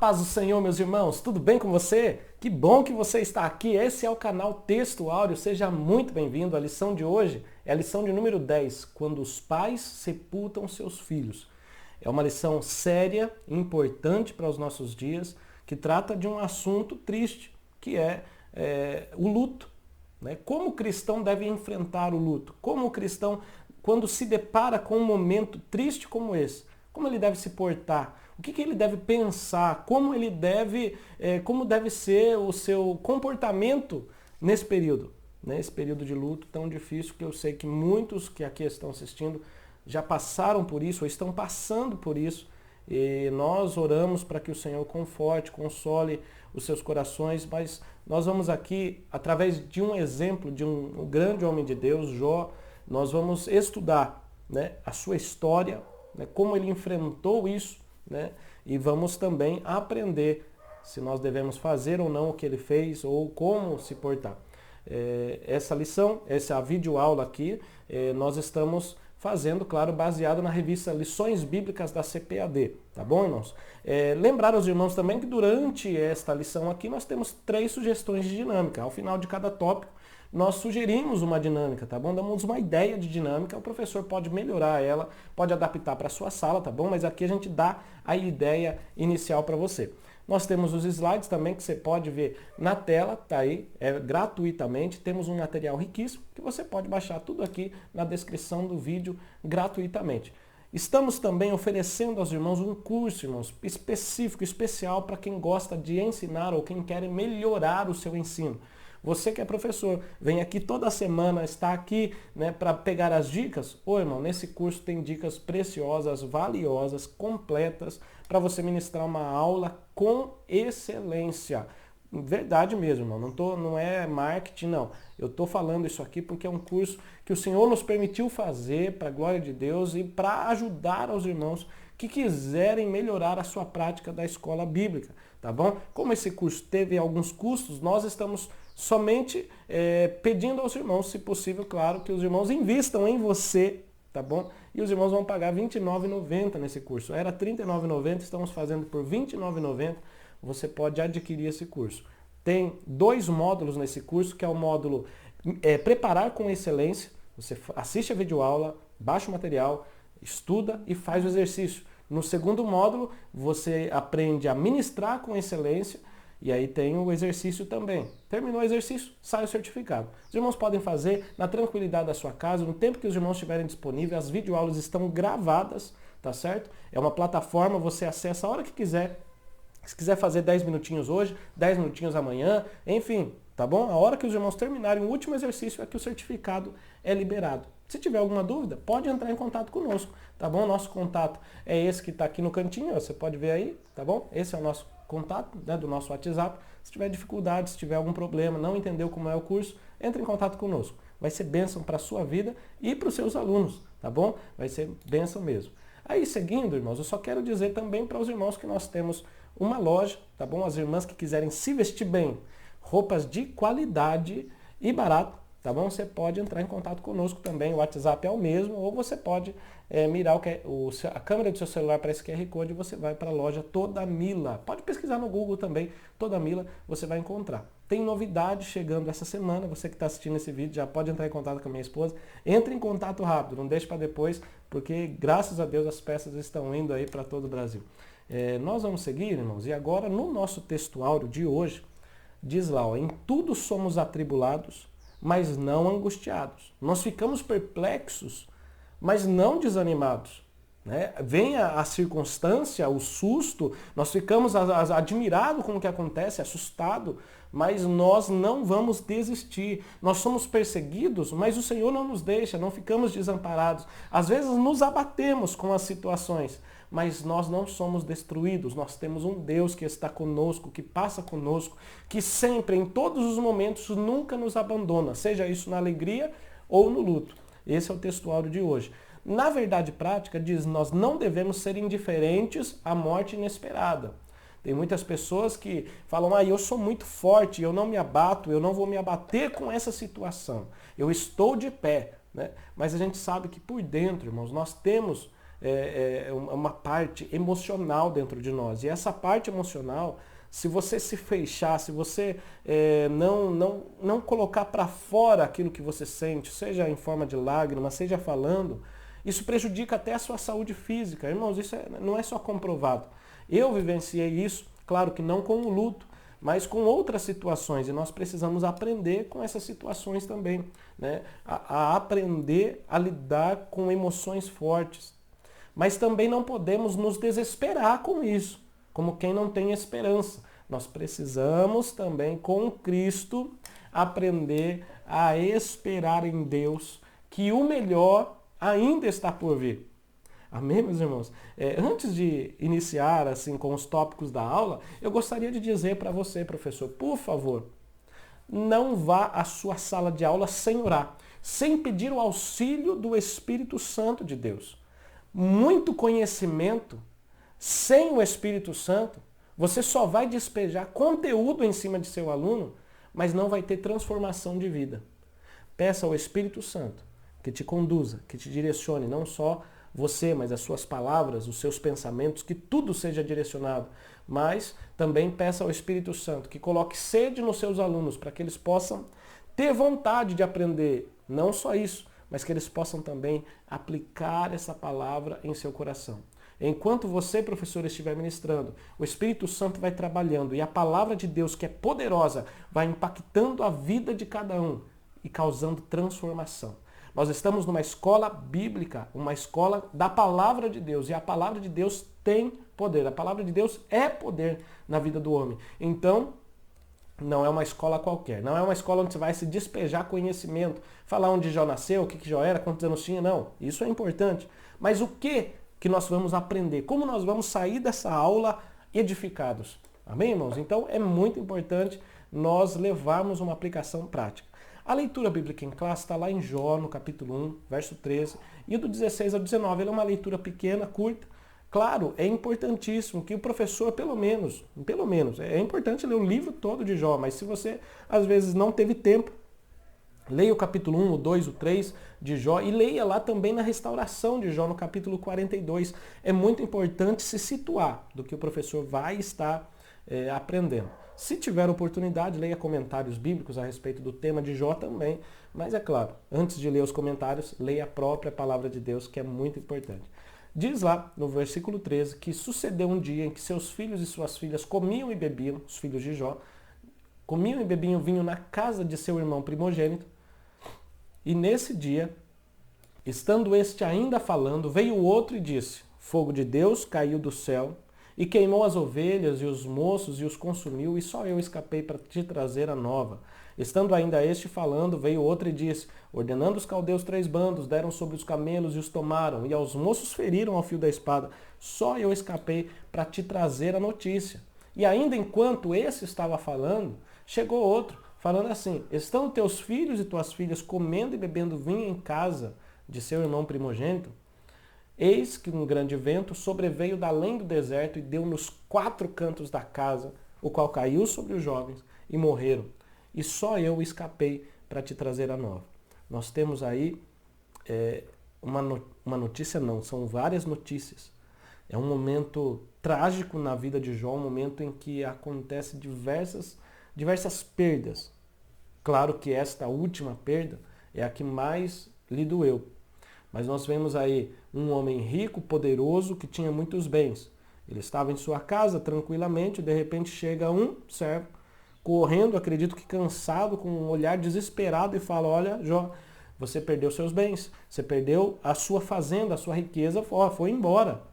paz do Senhor, meus irmãos, tudo bem com você? Que bom que você está aqui. Esse é o canal Texto Áureo. Seja muito bem-vindo. A lição de hoje é a lição de número 10, quando os pais sepultam seus filhos. É uma lição séria, importante para os nossos dias, que trata de um assunto triste, que é o luto. Né? Como o cristão deve enfrentar o luto? Como o cristão, quando se depara com um momento triste como esse, como ele deve se portar? O que ele deve pensar? Como deve ser o seu comportamento nesse período? Nesse período de luto tão difícil, que eu sei que muitos que aqui estão assistindo já passaram por isso, ou estão passando por isso. E nós oramos para que o Senhor conforte, console os seus corações, mas nós vamos aqui, através de um exemplo de um grande homem de Deus, Jó, nós vamos estudar, né, a sua história, né, como ele enfrentou isso, né, e vamos também aprender se nós devemos fazer ou não o que ele fez ou como se portar. Essa lição, essa videoaula aqui, nós estamos fazendo, claro, baseado na revista Lições Bíblicas da CPAD, tá bom, irmãos? Lembrar aos irmãos também que durante esta lição aqui nós temos 3 sugestões de dinâmica. Ao final de cada tópico, nós sugerimos uma dinâmica, tá bom? Damos uma ideia de dinâmica, o professor pode melhorar ela, pode adaptar para a sua sala, tá bom? Mas aqui a gente dá a ideia inicial para você. Nós temos os slides também que você pode ver na tela, tá aí, gratuitamente. Temos um material riquíssimo que você pode baixar tudo aqui na descrição do vídeo gratuitamente. Estamos também oferecendo aos irmãos um curso, irmãos, específico, especial para quem gosta de ensinar ou quem quer melhorar o seu ensino. Você que é professor, vem aqui toda semana, está aqui, né, para pegar as dicas. Ô, irmão, nesse curso tem dicas preciosas, valiosas, completas, para você ministrar uma aula com excelência. Verdade mesmo, irmão. Não é marketing, não. Eu estou falando isso aqui porque é um curso que o Senhor nos permitiu fazer para a glória de Deus e para ajudar aos irmãos que quiserem melhorar a sua prática da escola bíblica, tá bom? Como esse curso teve alguns custos, nós estamos somente pedindo aos irmãos, se possível, claro, que os irmãos invistam em você, tá bom? E os irmãos vão pagar R$ 29,90 nesse curso. Era R$ 39,90, estamos fazendo por R$ 29,90. Você pode adquirir esse curso. Tem 2 módulos nesse curso, que é o módulo Preparar com Excelência. Você assiste a videoaula, baixa o material, estuda e faz o exercício. No segundo módulo, você aprende a ministrar com excelência e aí tem o exercício também. Terminou o exercício, sai o certificado. Os irmãos podem fazer na tranquilidade da sua casa, no tempo que os irmãos estiverem disponíveis. As videoaulas estão gravadas, tá certo? É uma plataforma, você acessa a hora que quiser. Se quiser fazer 10 minutinhos hoje, 10 minutinhos amanhã, enfim, tá bom? A hora que os irmãos terminarem o último exercício é que o certificado é liberado. Se tiver alguma dúvida, pode entrar em contato conosco, tá bom? Nosso contato é esse que está aqui no cantinho, ó, você pode ver aí, tá bom? Esse é o nosso contato, né, do nosso WhatsApp. Se tiver dificuldade, se tiver algum problema, não entendeu como é o curso, entre em contato conosco. Vai ser bênção para a sua vida e para os seus alunos, tá bom? Vai ser bênção mesmo. Aí, seguindo, irmãos, eu só quero dizer também para os irmãos que nós temos uma loja, tá bom? As irmãs que quiserem se vestir bem, roupas de qualidade e barato, tá bom? Você pode entrar em contato conosco também, o WhatsApp é o mesmo, ou você pode mirar a câmera do seu celular para esse QR Code e você vai para a loja Todamila. Pode pesquisar no Google também, Todamila, você vai encontrar. Tem novidade chegando essa semana, você que está assistindo esse vídeo já pode entrar em contato com a minha esposa. Entre em contato rápido, não deixe para depois, porque graças a Deus as peças estão indo aí para todo o Brasil. Nós vamos seguir, irmãos, e agora no nosso texto áureo de hoje, diz lá, ó, em tudo somos atribulados, mas não angustiados. Nós ficamos perplexos, mas não desanimados. Né? Vem a circunstância, o susto, nós ficamos admirados com o que acontece, assustados, mas nós não vamos desistir. Nós somos perseguidos, mas o Senhor não nos deixa, não ficamos desamparados. Às vezes nos abatemos com as situações, mas nós não somos destruídos. Nós temos um Deus que está conosco, que passa conosco, que sempre, em todos os momentos, nunca nos abandona, seja isso na alegria ou no luto. Esse é o texto áureo de hoje. Na verdade prática, diz, nós não devemos ser indiferentes à morte inesperada. Tem muitas pessoas que falam, eu sou muito forte, eu não me abato, eu não vou me abater com essa situação. Eu estou de pé. Né? Mas a gente sabe que por dentro, irmãos, nós temos uma parte emocional dentro de nós. E essa parte emocional, se você se fechar, se você não colocar para fora aquilo que você sente, seja em forma de lágrima, seja falando, isso prejudica até a sua saúde física. Irmãos, isso não é só comprovado. Eu vivenciei isso, claro que não com o luto, mas com outras situações. E nós precisamos aprender com essas situações também, né? A aprender a lidar com emoções fortes. Mas também não podemos nos desesperar com isso, como quem não tem esperança. Nós precisamos também, com Cristo, aprender a esperar em Deus, que o melhor ainda está por vir. Amém, meus irmãos? Antes de iniciar assim com os tópicos da aula, eu gostaria de dizer para você, professor, por favor, não vá à sua sala de aula sem orar, sem pedir o auxílio do Espírito Santo de Deus. Muito conhecimento sem o Espírito Santo, você só vai despejar conteúdo em cima de seu aluno, mas não vai ter transformação de vida. Peça ao Espírito Santo que te conduza, que te direcione, não só você, mas as suas palavras, os seus pensamentos, que tudo seja direcionado. Mas também peça ao Espírito Santo que coloque sede nos seus alunos para que eles possam ter vontade de aprender. Não só isso, mas que eles possam também aplicar essa palavra em seu coração. Enquanto você, professor, estiver ministrando, o Espírito Santo vai trabalhando e a palavra de Deus, que é poderosa, vai impactando a vida de cada um e causando transformação. Nós estamos numa escola bíblica, uma escola da palavra de Deus, e a palavra de Deus tem poder. A palavra de Deus é poder na vida do homem. Então, não é uma escola qualquer. Não é uma escola onde você vai se despejar conhecimento, falar onde Jó nasceu, o que Jó era, quantos anos tinha. Não, isso é importante. Mas o que nós vamos aprender? Como nós vamos sair dessa aula edificados? Amém, irmãos? Então, é muito importante nós levarmos uma aplicação prática. A leitura bíblica em classe está lá em Jó, no capítulo 1, verso 13, e do 16 ao 19. Ela é uma leitura pequena, curta. Claro, é importantíssimo que o professor, pelo menos, é importante ler o livro todo de Jó, mas se você, às vezes, não teve tempo, leia o capítulo 1, o 2, o 3 de Jó e leia lá também na restauração de Jó, no capítulo 42. É muito importante se situar do que o professor vai estar aprendendo. Se tiver oportunidade, leia comentários bíblicos a respeito do tema de Jó também. Mas é claro, antes de ler os comentários, leia a própria palavra de Deus, que é muito importante. Diz lá, no versículo 13, que sucedeu um dia em que seus filhos e suas filhas comiam e bebiam, os filhos de Jó, comiam e bebiam vinho na casa de seu irmão primogênito. E nesse dia, estando este ainda falando, veio o outro e disse: fogo de Deus caiu do céu e queimou as ovelhas e os moços e os consumiu, e só eu escapei para te trazer a nova. Estando ainda este falando, veio outro e disse: ordenando os caldeus 3 bandos, deram sobre os camelos e os tomaram, e aos moços feriram ao fio da espada. Só eu escapei para te trazer a notícia. E ainda enquanto esse estava falando, chegou outro, falando assim: estão teus filhos e tuas filhas comendo e bebendo vinho em casa de seu irmão primogênito? Eis que um grande vento sobreveio da além do deserto e deu nos 4 cantos da casa, o qual caiu sobre os jovens e morreram. E só eu escapei para te trazer a nova. Nós temos aí uma notícia, não, são várias notícias. É um momento trágico na vida de Jó, um momento em que acontece diversas perdas. Claro que esta última perda é a que mais lhe doeu. Mas nós vemos aí um homem rico, poderoso, que tinha muitos bens. Ele estava em sua casa tranquilamente, de repente chega um servo, correndo, acredito que cansado, com um olhar desesperado, e fala: olha, Jó, você perdeu seus bens, você perdeu a sua fazenda, a sua riqueza, foi embora.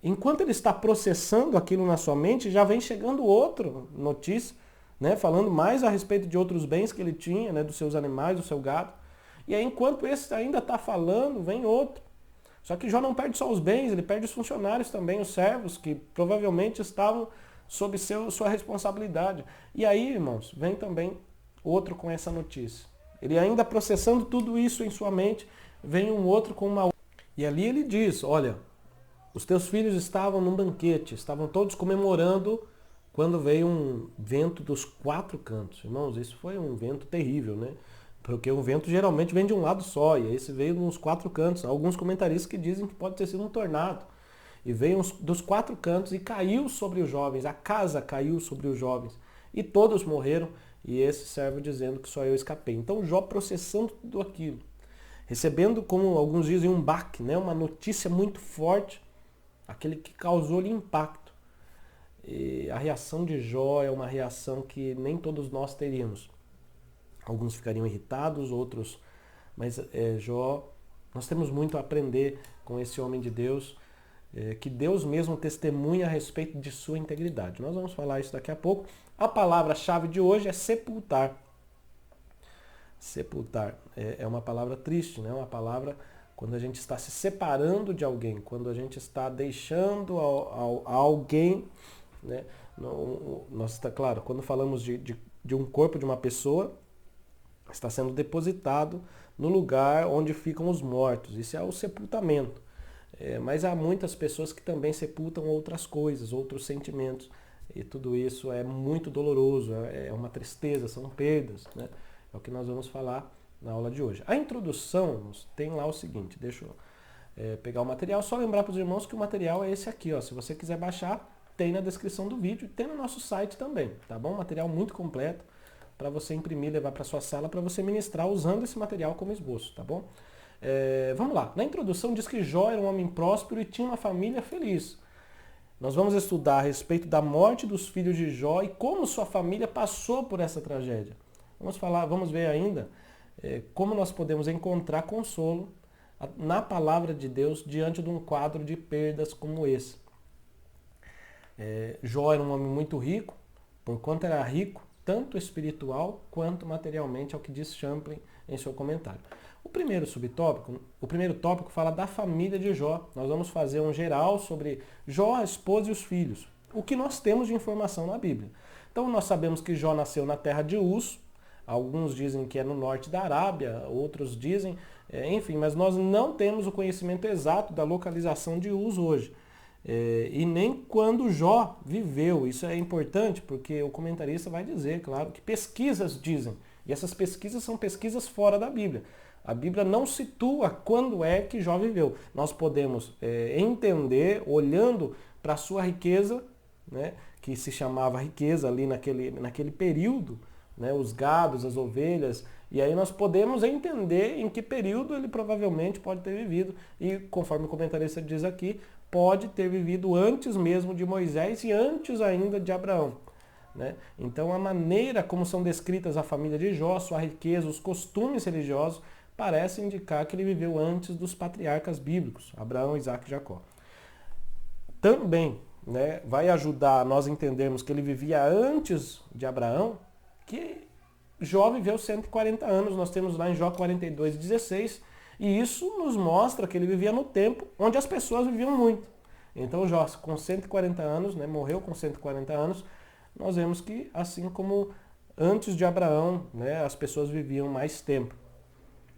Enquanto ele está processando aquilo na sua mente, já vem chegando outra notícia, né, falando mais a respeito de outros bens que ele tinha, né, dos seus animais, do seu gado. E aí, enquanto esse ainda está falando, vem outro. Só que Jó não perde só os bens, ele perde os funcionários também, os servos, que provavelmente estavam sob sua responsabilidade. E aí, irmãos, vem também outro com essa notícia. Ele ainda processando tudo isso em sua mente, vem um outro com uma... E ali ele diz: olha, os teus filhos estavam num banquete, estavam todos comemorando quando veio um vento dos 4 cantos. Irmãos, isso foi um vento terrível, né? Porque o vento geralmente vem de um lado só, e esse veio nos 4 cantos. Há alguns comentaristas que dizem que pode ter sido um tornado. E veio dos 4 cantos e caiu sobre os jovens, a casa caiu sobre os jovens. E todos morreram, e esse servo dizendo que só eu escapei. Então Jó processando tudo aquilo, recebendo, como alguns dizem, um baque, né? Uma notícia muito forte, aquele que causou-lhe impacto. E a reação de Jó é uma reação que nem todos nós teríamos. Alguns ficariam irritados, outros... Mas Jó, nós temos muito a aprender com esse homem de Deus, que Deus mesmo testemunha a respeito de sua integridade. Nós vamos falar isso daqui a pouco. A palavra-chave de hoje é sepultar. Sepultar é uma palavra triste, né? Uma palavra quando a gente está se separando de alguém, quando a gente está deixando a alguém, né? Claro, quando falamos de um corpo de uma pessoa, está sendo depositado no lugar onde ficam os mortos. Isso é o sepultamento. Mas há muitas pessoas que também sepultam outras coisas, outros sentimentos. E tudo isso é muito doloroso, é uma tristeza, são perdas, né? É o que nós vamos falar na aula de hoje. A introdução tem lá o seguinte, deixa eu pegar o material, só lembrar para os irmãos que o material é esse aqui, ó. Se você quiser baixar, tem na descrição do vídeo, tem no nosso site também, tá bom? Material muito completo para você imprimir, levar para sua sala, para você ministrar usando esse material como esboço, tá bom? Vamos lá. Na introdução diz que Jó era um homem próspero e tinha uma família feliz. Nós vamos estudar a respeito da morte dos filhos de Jó e como sua família passou por essa tragédia. Vamos ver ainda como nós podemos encontrar consolo na palavra de Deus diante de um quadro de perdas como esse. Jó era um homem muito rico, porquanto era rico, tanto espiritual quanto materialmente, é o que diz Champlin em seu comentário. O primeiro tópico fala da família de Jó. Nós vamos fazer um geral sobre Jó, a esposa e os filhos. O que nós temos de informação na Bíblia. Então nós sabemos que Jó nasceu na terra de Uz. Alguns dizem que é no norte da Arábia, outros dizem, enfim, mas nós não temos o conhecimento exato da localização de Uz hoje. E nem quando Jó viveu. Isso é importante porque o comentarista vai dizer, claro, que pesquisas dizem. E essas pesquisas são pesquisas fora da Bíblia. A Bíblia não situa quando é que Jó viveu. Nós podemos entender, olhando para a sua riqueza, né, que se chamava riqueza ali naquele período, né, os gados, as ovelhas, e aí nós podemos entender em que período ele provavelmente pode ter vivido. E conforme o comentarista diz aqui, pode ter vivido antes mesmo de Moisés e antes ainda de Abraão. Né? Então a maneira como são descritas a família de Jó, sua riqueza, os costumes religiosos, parece indicar que ele viveu antes dos patriarcas bíblicos, Abraão, Isaac e Jacó. Também, né, vai ajudar a nós entendermos que ele vivia antes de Abraão, que Jó viveu 140 anos, nós temos lá em Jó 42:16, e isso nos mostra que ele vivia no tempo onde as pessoas viviam muito. Então Jó, com 140 anos, né, morreu com 140 anos, nós vemos que, assim como antes de Abraão, né, as pessoas viviam mais tempo.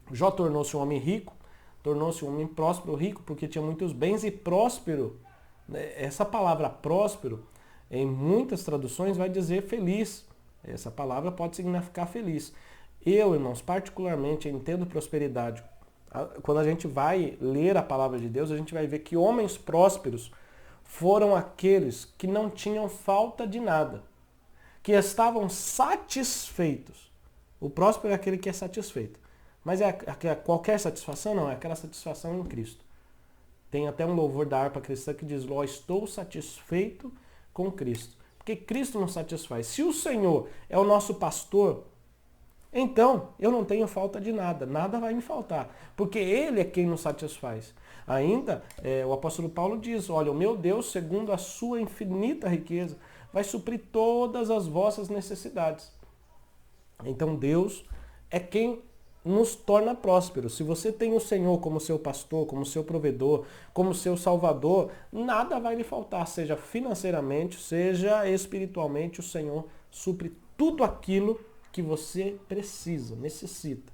Jó tornou-se um homem rico, tornou-se um homem próspero, rico, porque tinha muitos bens, e próspero, né, essa palavra próspero, em muitas traduções vai dizer feliz. Essa palavra pode significar feliz. Eu, irmãos, particularmente entendo prosperidade. Quando a gente vai ler a palavra de Deus, a gente vai ver que homens prósperos foram aqueles que não tinham falta de nada, que estavam satisfeitos. O próspero é aquele que é satisfeito. Mas é qualquer satisfação? Não, é aquela satisfação em Cristo. Tem até um louvor da harpa cristã que diz: "Ó, estou satisfeito com Cristo." Porque Cristo nos satisfaz. Se o Senhor é o nosso pastor, então eu não tenho falta de nada, nada vai me faltar, porque Ele é quem nos satisfaz. Ainda, o apóstolo Paulo diz: "Olha, o meu Deus, segundo a sua infinita riqueza, vai suprir todas as vossas necessidades." Então Deus é quem nos torna prósperos. Se você tem o Senhor como seu pastor, como seu provedor, como seu salvador, nada vai lhe faltar, seja financeiramente, seja espiritualmente, o Senhor supre tudo aquilo que você precisa, necessita.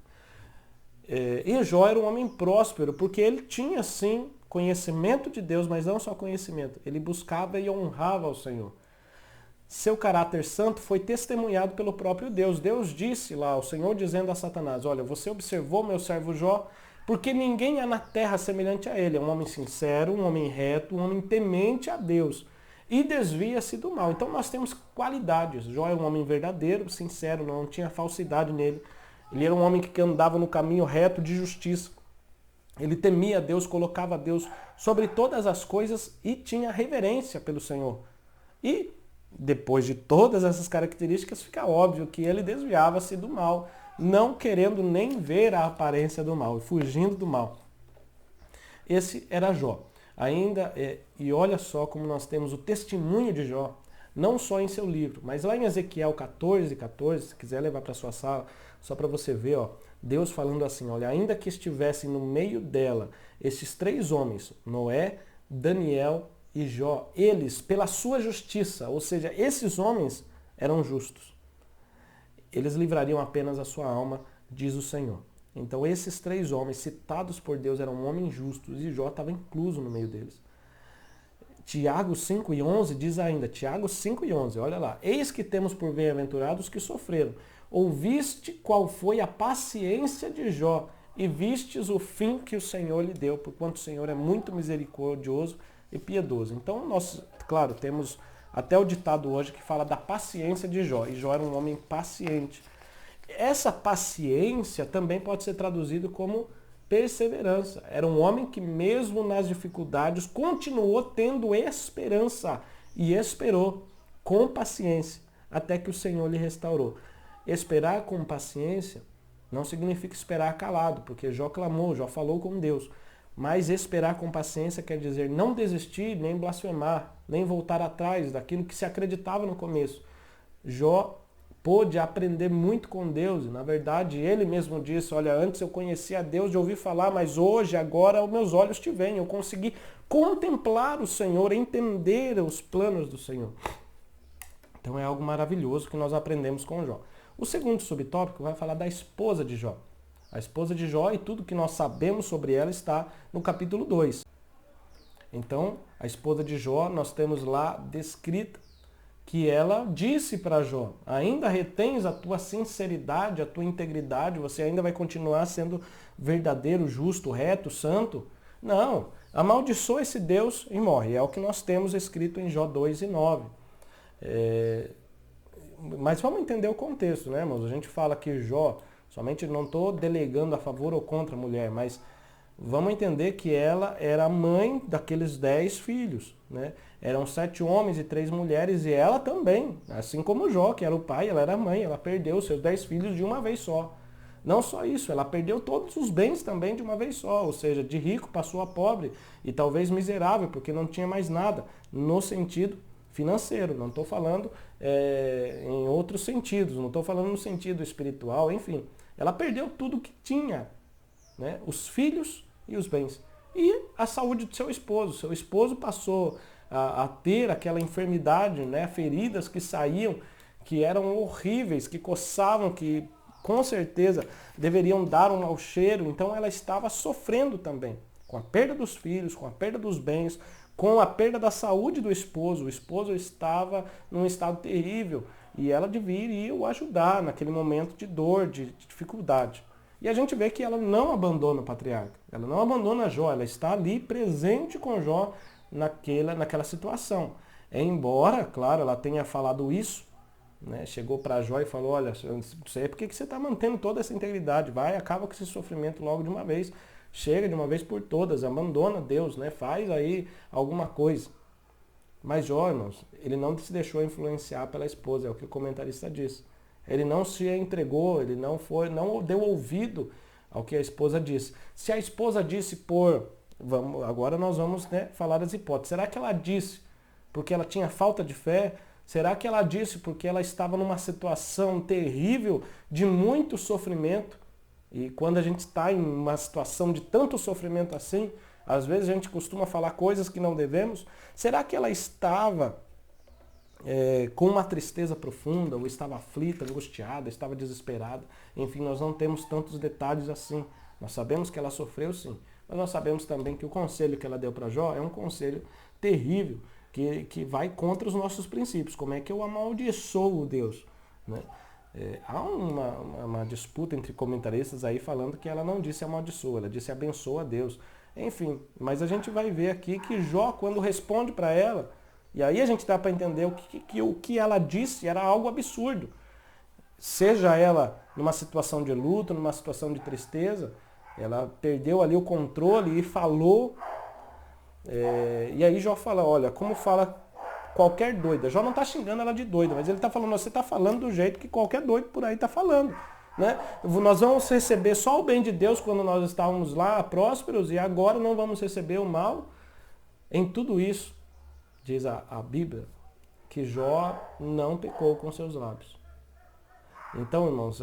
E Jó era um homem próspero, porque ele tinha sim conhecimento de Deus, mas não só conhecimento, ele buscava e honrava ao Senhor. seu caráter santo foi testemunhado pelo próprio Deus. Deus disse lá, o Senhor dizendo a Satanás, olha, você observou meu servo Jó, porque ninguém há na terra semelhante a ele. É um homem sincero, um homem reto, um homem temente a Deus e desvia-se do mal. Então nós temos qualidades. Jó é um homem verdadeiro, sincero, não tinha falsidade nele. Ele era um homem que andava no caminho reto de justiça. Ele temia Deus, colocava Deus sobre todas as coisas e tinha reverência pelo Senhor. E depois de todas essas características, fica óbvio que ele desviava-se do mal, não querendo nem ver a aparência do mal, fugindo do mal. Esse era Jó. Ainda, e olha só como nós temos o testemunho de Jó, não só em seu livro, mas lá em Ezequiel 14, se quiser levar para sua sala, só para você ver, ó, Deus falando assim, olha, ainda que estivessem no meio dela esses 3 homens, Noé, Daniel e Jó, eles, pela sua justiça, ou seja, esses homens eram justos. Eles livrariam apenas a sua alma, diz o Senhor. Então esses 3 homens citados por Deus eram homens justos e Jó estava incluso no meio deles. Tiago 5:11 diz ainda, Tiago 5:11, olha lá, eis que temos por bem-aventurados que sofreram. Ouviste qual foi a paciência de Jó e vistes o fim que o Senhor lhe deu, porquanto o Senhor é muito misericordioso e piedoso. Então nós, claro, temos até o ditado hoje que fala da paciência de Jó, e Jó era um homem paciente. Essa paciência também pode ser traduzido como perseverança. Era um homem que mesmo nas dificuldades continuou tendo esperança e esperou com paciência até que o Senhor lhe restaurou. Esperar com paciência não significa esperar calado, porque Jó clamou, Jó falou com Deus. Mas esperar com paciência quer dizer não desistir, nem blasfemar, nem voltar atrás daquilo que se acreditava no começo. Jó pôde aprender muito com Deus. Na verdade, ele mesmo disse, olha, antes eu conhecia a Deus de ouvir falar, mas hoje, agora, os meus olhos te veem. Eu consegui contemplar o Senhor, entender os planos do Senhor. Então é algo maravilhoso que nós aprendemos com Jó. O segundo subtópico vai falar da esposa de Jó. A esposa de Jó e tudo que nós sabemos sobre ela está no capítulo 2. Então, a esposa de Jó, nós temos lá descrita que ela disse para Jó, ainda retens a tua sinceridade, a tua integridade, você ainda vai continuar sendo verdadeiro, justo, reto, santo? Não, amaldiçoa esse Deus e morre. É o que nós temos escrito em Jó 2:9. Mas vamos entender o contexto, né, irmãos? A gente fala que Jó, somente não estou delegando a favor ou contra a mulher, mas vamos entender que ela era a mãe daqueles 10 filhos, né? Eram 7 homens e 3 mulheres, e ela também, assim como Jó, que era o pai, ela era a mãe, ela perdeu seus 10 filhos de uma vez só. Não só isso, ela perdeu todos os bens também de uma vez só, ou seja, de rico passou a pobre e talvez miserável, porque não tinha mais nada, no sentido financeiro, não estou falando em outros sentidos, não estou falando no sentido espiritual, enfim. Ela perdeu tudo que tinha, né? Os filhos e os bens. E a saúde do seu esposo. Seu esposo passou a ter aquela enfermidade, né? Feridas que saíam, que eram horríveis, que coçavam, que com certeza deveriam dar um mau cheiro. Então ela estava sofrendo também, com a perda dos filhos, com a perda dos bens, com a perda da saúde do esposo. O esposo estava num estado terrível e ela deveria o ajudar naquele momento de dor, de dificuldade. E a gente vê que ela não abandona o patriarca, ela não abandona Jó, ela está ali presente com Jó naquela situação. Embora, claro, ela tenha falado isso, né, chegou para Jó e falou, olha, não sei por que você está mantendo toda essa integridade, vai, acaba com esse sofrimento logo de uma vez, chega de uma vez por todas, abandona Deus, né, faz aí alguma coisa. Mas Jó, irmãos, ele não se deixou influenciar pela esposa, é o que o comentarista disse. Ele não se entregou, ele não deu ouvido ao que a esposa disse. Se a esposa disse agora nós vamos, né, falar das hipóteses. Será que ela disse porque ela tinha falta de fé? Será que ela disse porque ela estava numa situação terrível de muito sofrimento? E quando a gente está em uma situação de tanto sofrimento assim, às vezes a gente costuma falar coisas que não devemos. Será que ela estava com uma tristeza profunda, ou estava aflita, angustiada, estava desesperada? Enfim, nós não temos tantos detalhes assim. Nós sabemos que ela sofreu sim, mas nós sabemos também que o conselho que ela deu para Jó é um conselho terrível. que vai contra os nossos princípios. Como é que eu amaldiçoo Deus? Né? Há uma disputa entre comentaristas aí falando que ela não disse amaldiçoa, ela disse abençoa a Deus. Enfim, mas a gente vai ver aqui que Jó, quando responde para ela, e aí a gente dá para entender o que ela disse era algo absurdo. Seja ela numa situação de luto, numa situação de tristeza, ela perdeu ali o controle e falou. E aí Jó fala, olha, como fala qualquer doida. Jó não está xingando ela de doida, mas ele está falando, você está falando do jeito que qualquer doido por aí está falando. Né? Nós vamos receber só o bem de Deus quando nós estávamos lá prósperos e agora não vamos receber o mal. Em tudo isso, diz a Bíblia, que Jó não pecou com seus lábios. Então, irmãos,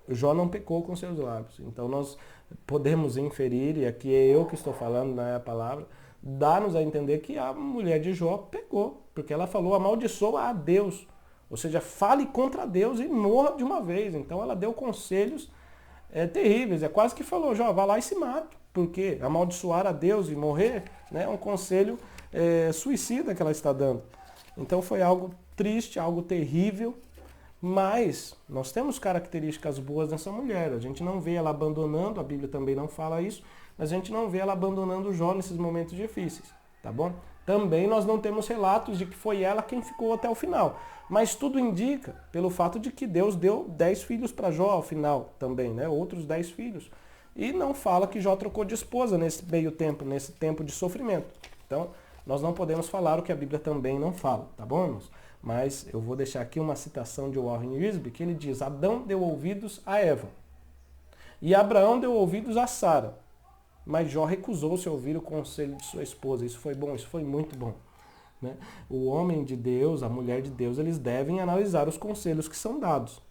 Jó não pecou com seus lábios. Então nós podemos inferir, e aqui é eu que estou falando, não é a palavra, dá-nos a entender que a mulher de Jó pecou, porque ela falou amaldiçoa a Deus. Ou seja, fale contra Deus e morra de uma vez. Então ela deu conselhos terríveis. É quase que falou, Jó, vá lá e se mate. Porque amaldiçoar a Deus e morrer, né, é um conselho suicida que ela está dando. Então foi algo triste, algo terrível. Mas nós temos características boas nessa mulher. A gente não vê ela abandonando, a Bíblia também não fala isso, mas a gente não vê ela abandonando Jó nesses momentos difíceis, tá bom? Também nós não temos relatos de que foi ela quem ficou até o final. Mas tudo indica pelo fato de que Deus deu 10 filhos para Jó ao final também, né? Outros 10 filhos. E não fala que Jó trocou de esposa nesse meio tempo, nesse tempo de sofrimento. Então, nós não podemos falar o que a Bíblia também não fala, tá bom, irmãos? Mas eu vou deixar aqui uma citação de Warren Wiersbe, que ele diz, Adão deu ouvidos a Eva, e Abraão deu ouvidos a Sara, mas Jó recusou-se a ouvir o conselho de sua esposa. Isso foi bom, isso foi muito bom. Né? O homem de Deus, a mulher de Deus, eles devem analisar os conselhos que são dados.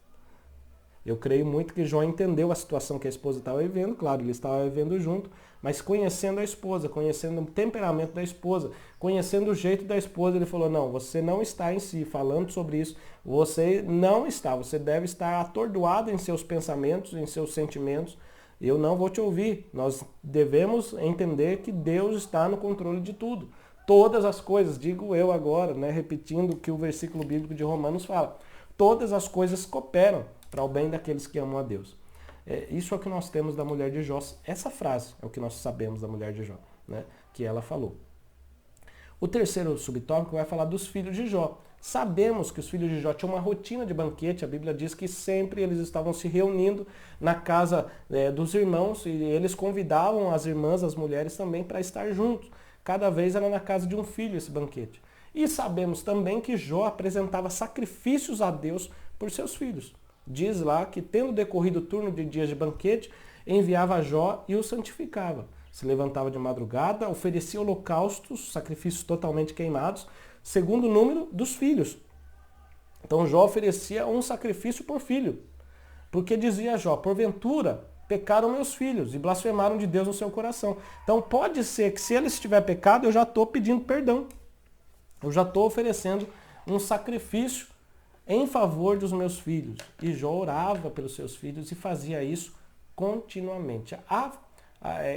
Eu creio muito que Jó entendeu a situação que a esposa estava vivendo, claro, ele estava vivendo junto, mas conhecendo a esposa, conhecendo o temperamento da esposa, conhecendo o jeito da esposa, ele falou, não, você não está em si falando sobre isso, você não está, você deve estar atordoado em seus pensamentos, em seus sentimentos, eu não vou te ouvir. Nós devemos entender que Deus está no controle de tudo. Todas as coisas, digo eu agora, né, repetindo o que o versículo bíblico de Romanos fala, todas as coisas cooperam para o bem daqueles que amam a Deus. Isso é o que nós temos da mulher de Jó. Essa frase é o que nós sabemos da mulher de Jó, né, que ela falou. O terceiro subtópico vai falar dos filhos de Jó. Sabemos que os filhos de Jó tinham uma rotina de banquete. A Bíblia diz que sempre eles estavam se reunindo na casa dos irmãos e eles convidavam as irmãs, as mulheres também, para estar juntos. Cada vez era na casa de um filho esse banquete. E sabemos também que Jó apresentava sacrifícios a Deus por seus filhos. Diz lá que, tendo decorrido o turno de dias de banquete, enviava Jó e o santificava. Se levantava de madrugada, oferecia holocaustos, sacrifícios totalmente queimados, segundo o número dos filhos. Então Jó oferecia um sacrifício por filho. Porque dizia Jó, porventura pecaram meus filhos e blasfemaram de Deus no seu coração. Então pode ser que, se eles tiverem pecado, eu já estou pedindo perdão. Eu já estou oferecendo um sacrifício em favor dos meus filhos. E Jó orava pelos seus filhos e fazia isso continuamente.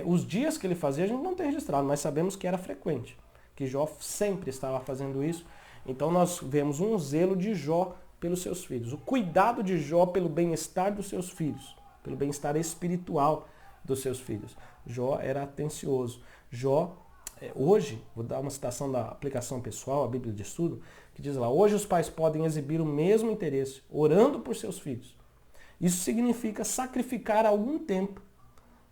Os dias que ele fazia a gente não tem registrado, mas sabemos que era frequente, que Jó sempre estava fazendo isso. Então nós vemos um zelo de Jó pelos seus filhos, o cuidado de Jó pelo bem-estar dos seus filhos, pelo bem-estar espiritual dos seus filhos. Jó era atencioso. Jó, hoje, vou dar uma citação da aplicação pessoal, a Bíblia de Estudo, que diz lá, hoje os pais podem exibir o mesmo interesse, orando por seus filhos. Isso significa sacrificar algum tempo,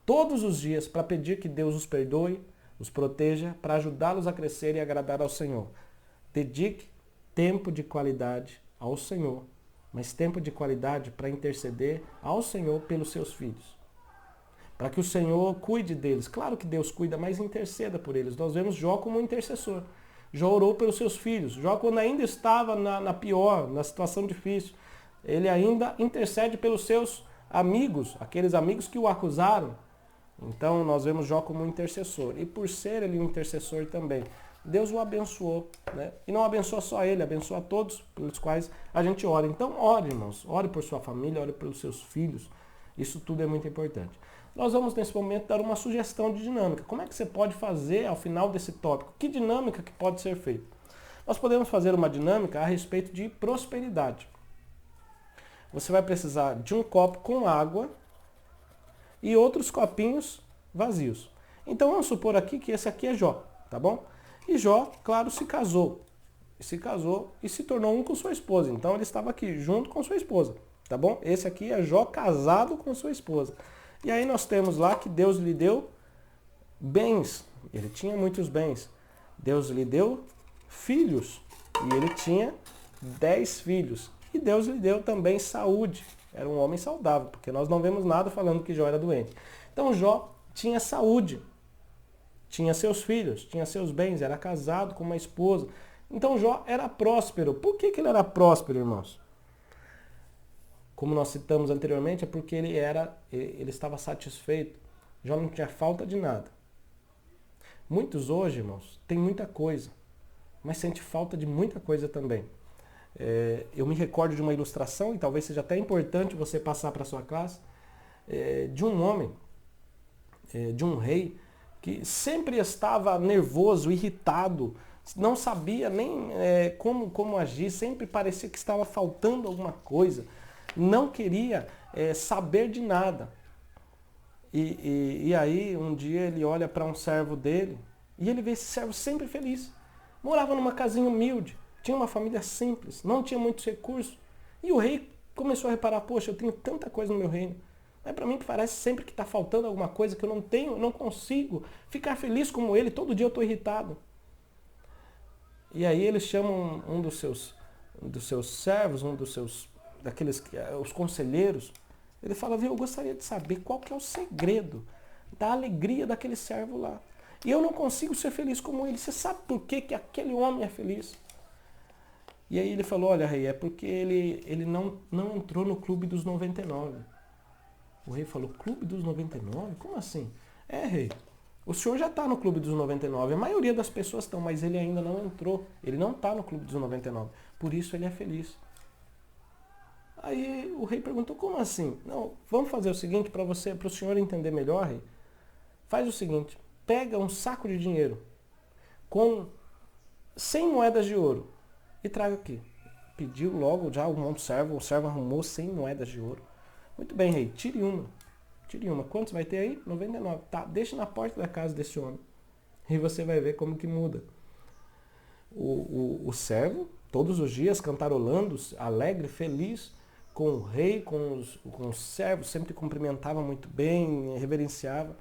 todos os dias, para pedir que Deus os perdoe, os proteja, para ajudá-los a crescer e agradar ao Senhor. Dedique tempo de qualidade ao Senhor, mas tempo de qualidade para interceder ao Senhor pelos seus filhos. Para que o Senhor cuide deles. Claro que Deus cuida, mas interceda por eles. Nós vemos Jó como um intercessor. Jó orou pelos seus filhos. Jó, quando ainda estava na pior, na situação difícil, ele ainda intercede pelos seus amigos, aqueles amigos que o acusaram. Então nós vemos Jó como um intercessor. E por ser ele um intercessor também, Deus o abençoou, né? E não abençoa só ele, abençoa a todos pelos quais a gente ora. Então ore, irmãos. Ore por sua família, ore pelos seus filhos. Isso tudo é muito importante. nós vamos nesse momento dar uma sugestão de dinâmica. Como é que você pode fazer ao final desse tópico? Que dinâmica que pode ser feita? Nós podemos fazer uma dinâmica a respeito de prosperidade. Você vai precisar de um copo com água e outros copinhos vazios. Então vamos supor aqui que esse aqui é Jó, tá bom? E Jó, claro, se casou e se tornou um com sua esposa. Então ele estava aqui junto com sua esposa, tá bom? Esse aqui é Jó casado com sua esposa. E aí nós temos lá que Deus lhe deu bens. Ele tinha muitos bens. Deus lhe deu filhos. E ele tinha 10 filhos. E Deus lhe deu também saúde. Era um homem saudável, porque nós não vemos nada falando que Jó era doente. Então Jó tinha saúde. Tinha seus filhos, tinha seus bens, era casado com uma esposa. Então Jó era próspero. Por que ele era próspero, irmãos? Como nós citamos anteriormente, é porque ele estava satisfeito. Jó não tinha falta de nada. Muitos hoje, irmãos, têm muita coisa, mas sente falta de muita coisa também. Eu me recordo de uma ilustração, e talvez seja até importante você passar para a sua classe, de um homem, de um rei, que sempre estava nervoso, irritado, não sabia nem como agir, sempre parecia que estava faltando alguma coisa, não queria saber de nada. E aí um dia ele olha para um servo dele e ele vê esse servo sempre feliz. Morava numa casinha humilde, tinha uma família simples, não tinha muitos recursos. E o rei começou a reparar, poxa, eu tenho tanta coisa no meu reino. Mas para mim parece sempre que está faltando alguma coisa que eu não tenho, eu não consigo ficar feliz como ele, todo dia eu estou irritado. E aí ele chama um dos seus servos, os conselheiros. Ele fala, viu, eu gostaria de saber qual que é o segredo da alegria daquele servo lá. E eu não consigo ser feliz como ele. Você sabe por que aquele homem é feliz? E aí ele falou, olha, rei, é porque ele não entrou no clube dos 99. O rei falou, clube dos 99? Como assim? Rei, o senhor já está no clube dos 99. A maioria das pessoas estão, mas ele ainda não entrou. Ele não está no clube dos 99. Por isso ele é feliz. Aí o rei perguntou, como assim? Não, vamos fazer o seguinte para o senhor entender melhor, rei. Faz o seguinte, pega um saco de dinheiro com 100 moedas de ouro e traga aqui. Pediu logo já o servo arrumou 100 moedas de ouro. Muito bem, rei, tire uma. Quantos vai ter aí? 99. Tá, deixa na porta da casa desse homem. E você vai ver como que muda. O servo, todos os dias, cantarolando, alegre, feliz, com o rei, com os servos, sempre cumprimentava muito bem, reverenciava,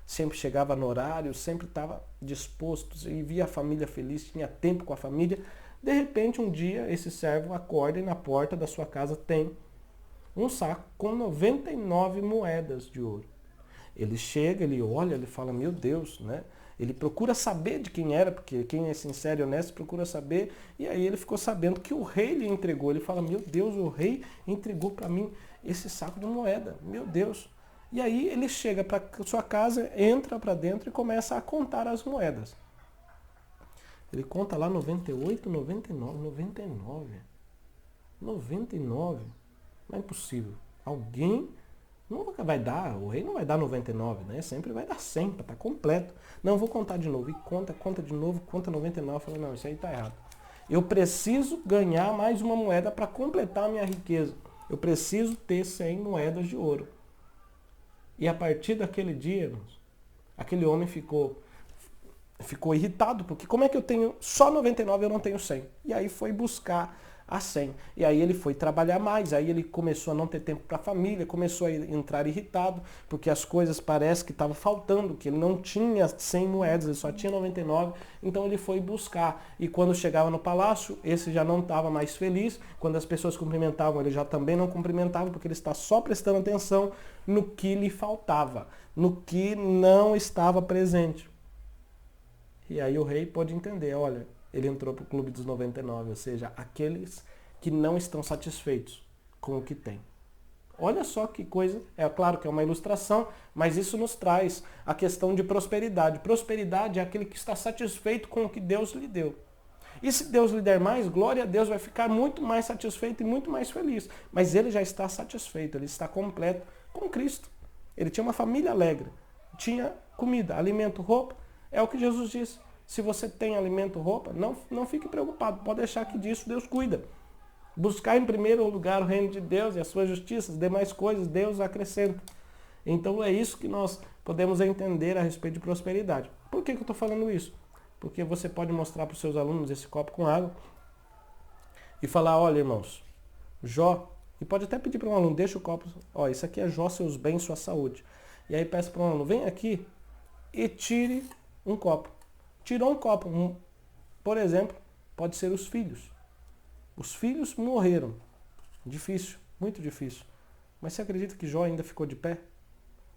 sempre chegava no horário, sempre estava disposto, e via a família feliz, tinha tempo com a família. De repente, um dia, esse servo acorda e na porta da sua casa tem um saco com 99 moedas de ouro. Ele chega, ele olha, ele fala, meu Deus, né? Ele procura saber de quem era, porque quem é sincero e honesto procura saber, e aí ele ficou sabendo que o rei lhe entregou. Ele fala, meu Deus, o rei entregou para mim esse saco de moeda, meu Deus. E aí ele chega para sua casa, entra para dentro e começa a contar as moedas. Ele conta lá 98, 99, 99. 99. Não é impossível. Alguém não vai dar, o rei não vai dar 99, né? Sempre vai dar 100 para estar completo. Não, vou contar de novo. E conta de novo, conta 99. Fala, não, isso aí está errado. Eu preciso ganhar mais uma moeda para completar a minha riqueza. Eu preciso ter 100 moedas de ouro. E a partir daquele dia, irmãos, aquele homem ficou irritado, porque como é que eu tenho só 99 e eu não tenho 100? E aí foi buscar a 100. E aí ele foi trabalhar mais, aí ele começou a não ter tempo para a família, começou a entrar irritado, porque as coisas parece que estavam faltando, que ele não tinha 100 moedas, ele só tinha 99, então ele foi buscar. E quando chegava no palácio, esse já não estava mais feliz, quando as pessoas cumprimentavam, ele já também não cumprimentava, porque ele está só prestando atenção no que lhe faltava, no que não estava presente. E aí o rei pôde entender, olha, ele entrou para o clube dos 99, ou seja, aqueles que não estão satisfeitos com o que tem. Olha só que coisa, é claro que é uma ilustração, mas isso nos traz a questão de prosperidade. Prosperidade é aquele que está satisfeito com o que Deus lhe deu. E se Deus lhe der mais, glória a Deus, vai ficar muito mais satisfeito e muito mais feliz. Mas ele já está satisfeito, ele está completo com Cristo. Ele tinha uma família alegre, tinha comida, alimento, roupa. É o que Jesus disse. Se você tem alimento, roupa, não fique preocupado. Pode deixar que disso Deus cuida. Buscar em primeiro lugar o reino de Deus e a sua justiça, as demais coisas Deus acrescenta. Então é isso que nós podemos entender a respeito de prosperidade. Por que eu estou falando isso? Porque você pode mostrar para os seus alunos esse copo com água e falar, olha irmãos, Jó, e pode até pedir para um aluno, deixa o copo, ó, isso aqui é Jó, seus bens, sua saúde. E aí peça para um aluno, vem aqui e tire um copo. Tirou um copo, por exemplo, pode ser os filhos. Os filhos morreram. Difícil, muito difícil. Mas você acredita que Jó ainda ficou de pé?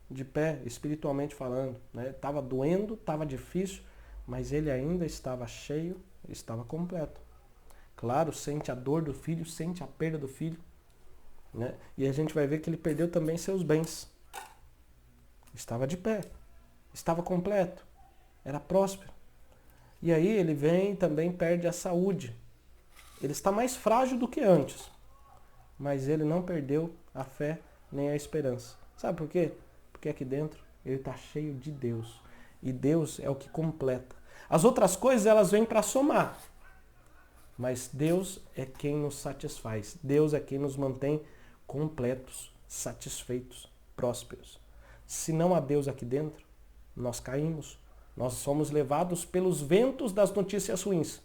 De pé, espiritualmente falando. Estava doendo, estava difícil, mas ele ainda estava cheio, estava completo. Claro, sente a dor do filho, sente a perda do filho. E a gente vai ver que ele perdeu também seus bens. Estava de pé, estava completo, era próspero. E aí ele vem e também perde a saúde. Ele está mais frágil do que antes, mas ele não perdeu a fé nem a esperança. Sabe por quê? Porque aqui dentro ele está cheio de Deus. E Deus é o que completa. As outras coisas elas vêm para somar. Mas Deus é quem nos satisfaz. Deus é quem nos mantém completos, satisfeitos, prósperos. Se não há Deus aqui dentro, nós caímos. Nós somos levados pelos ventos das notícias ruins.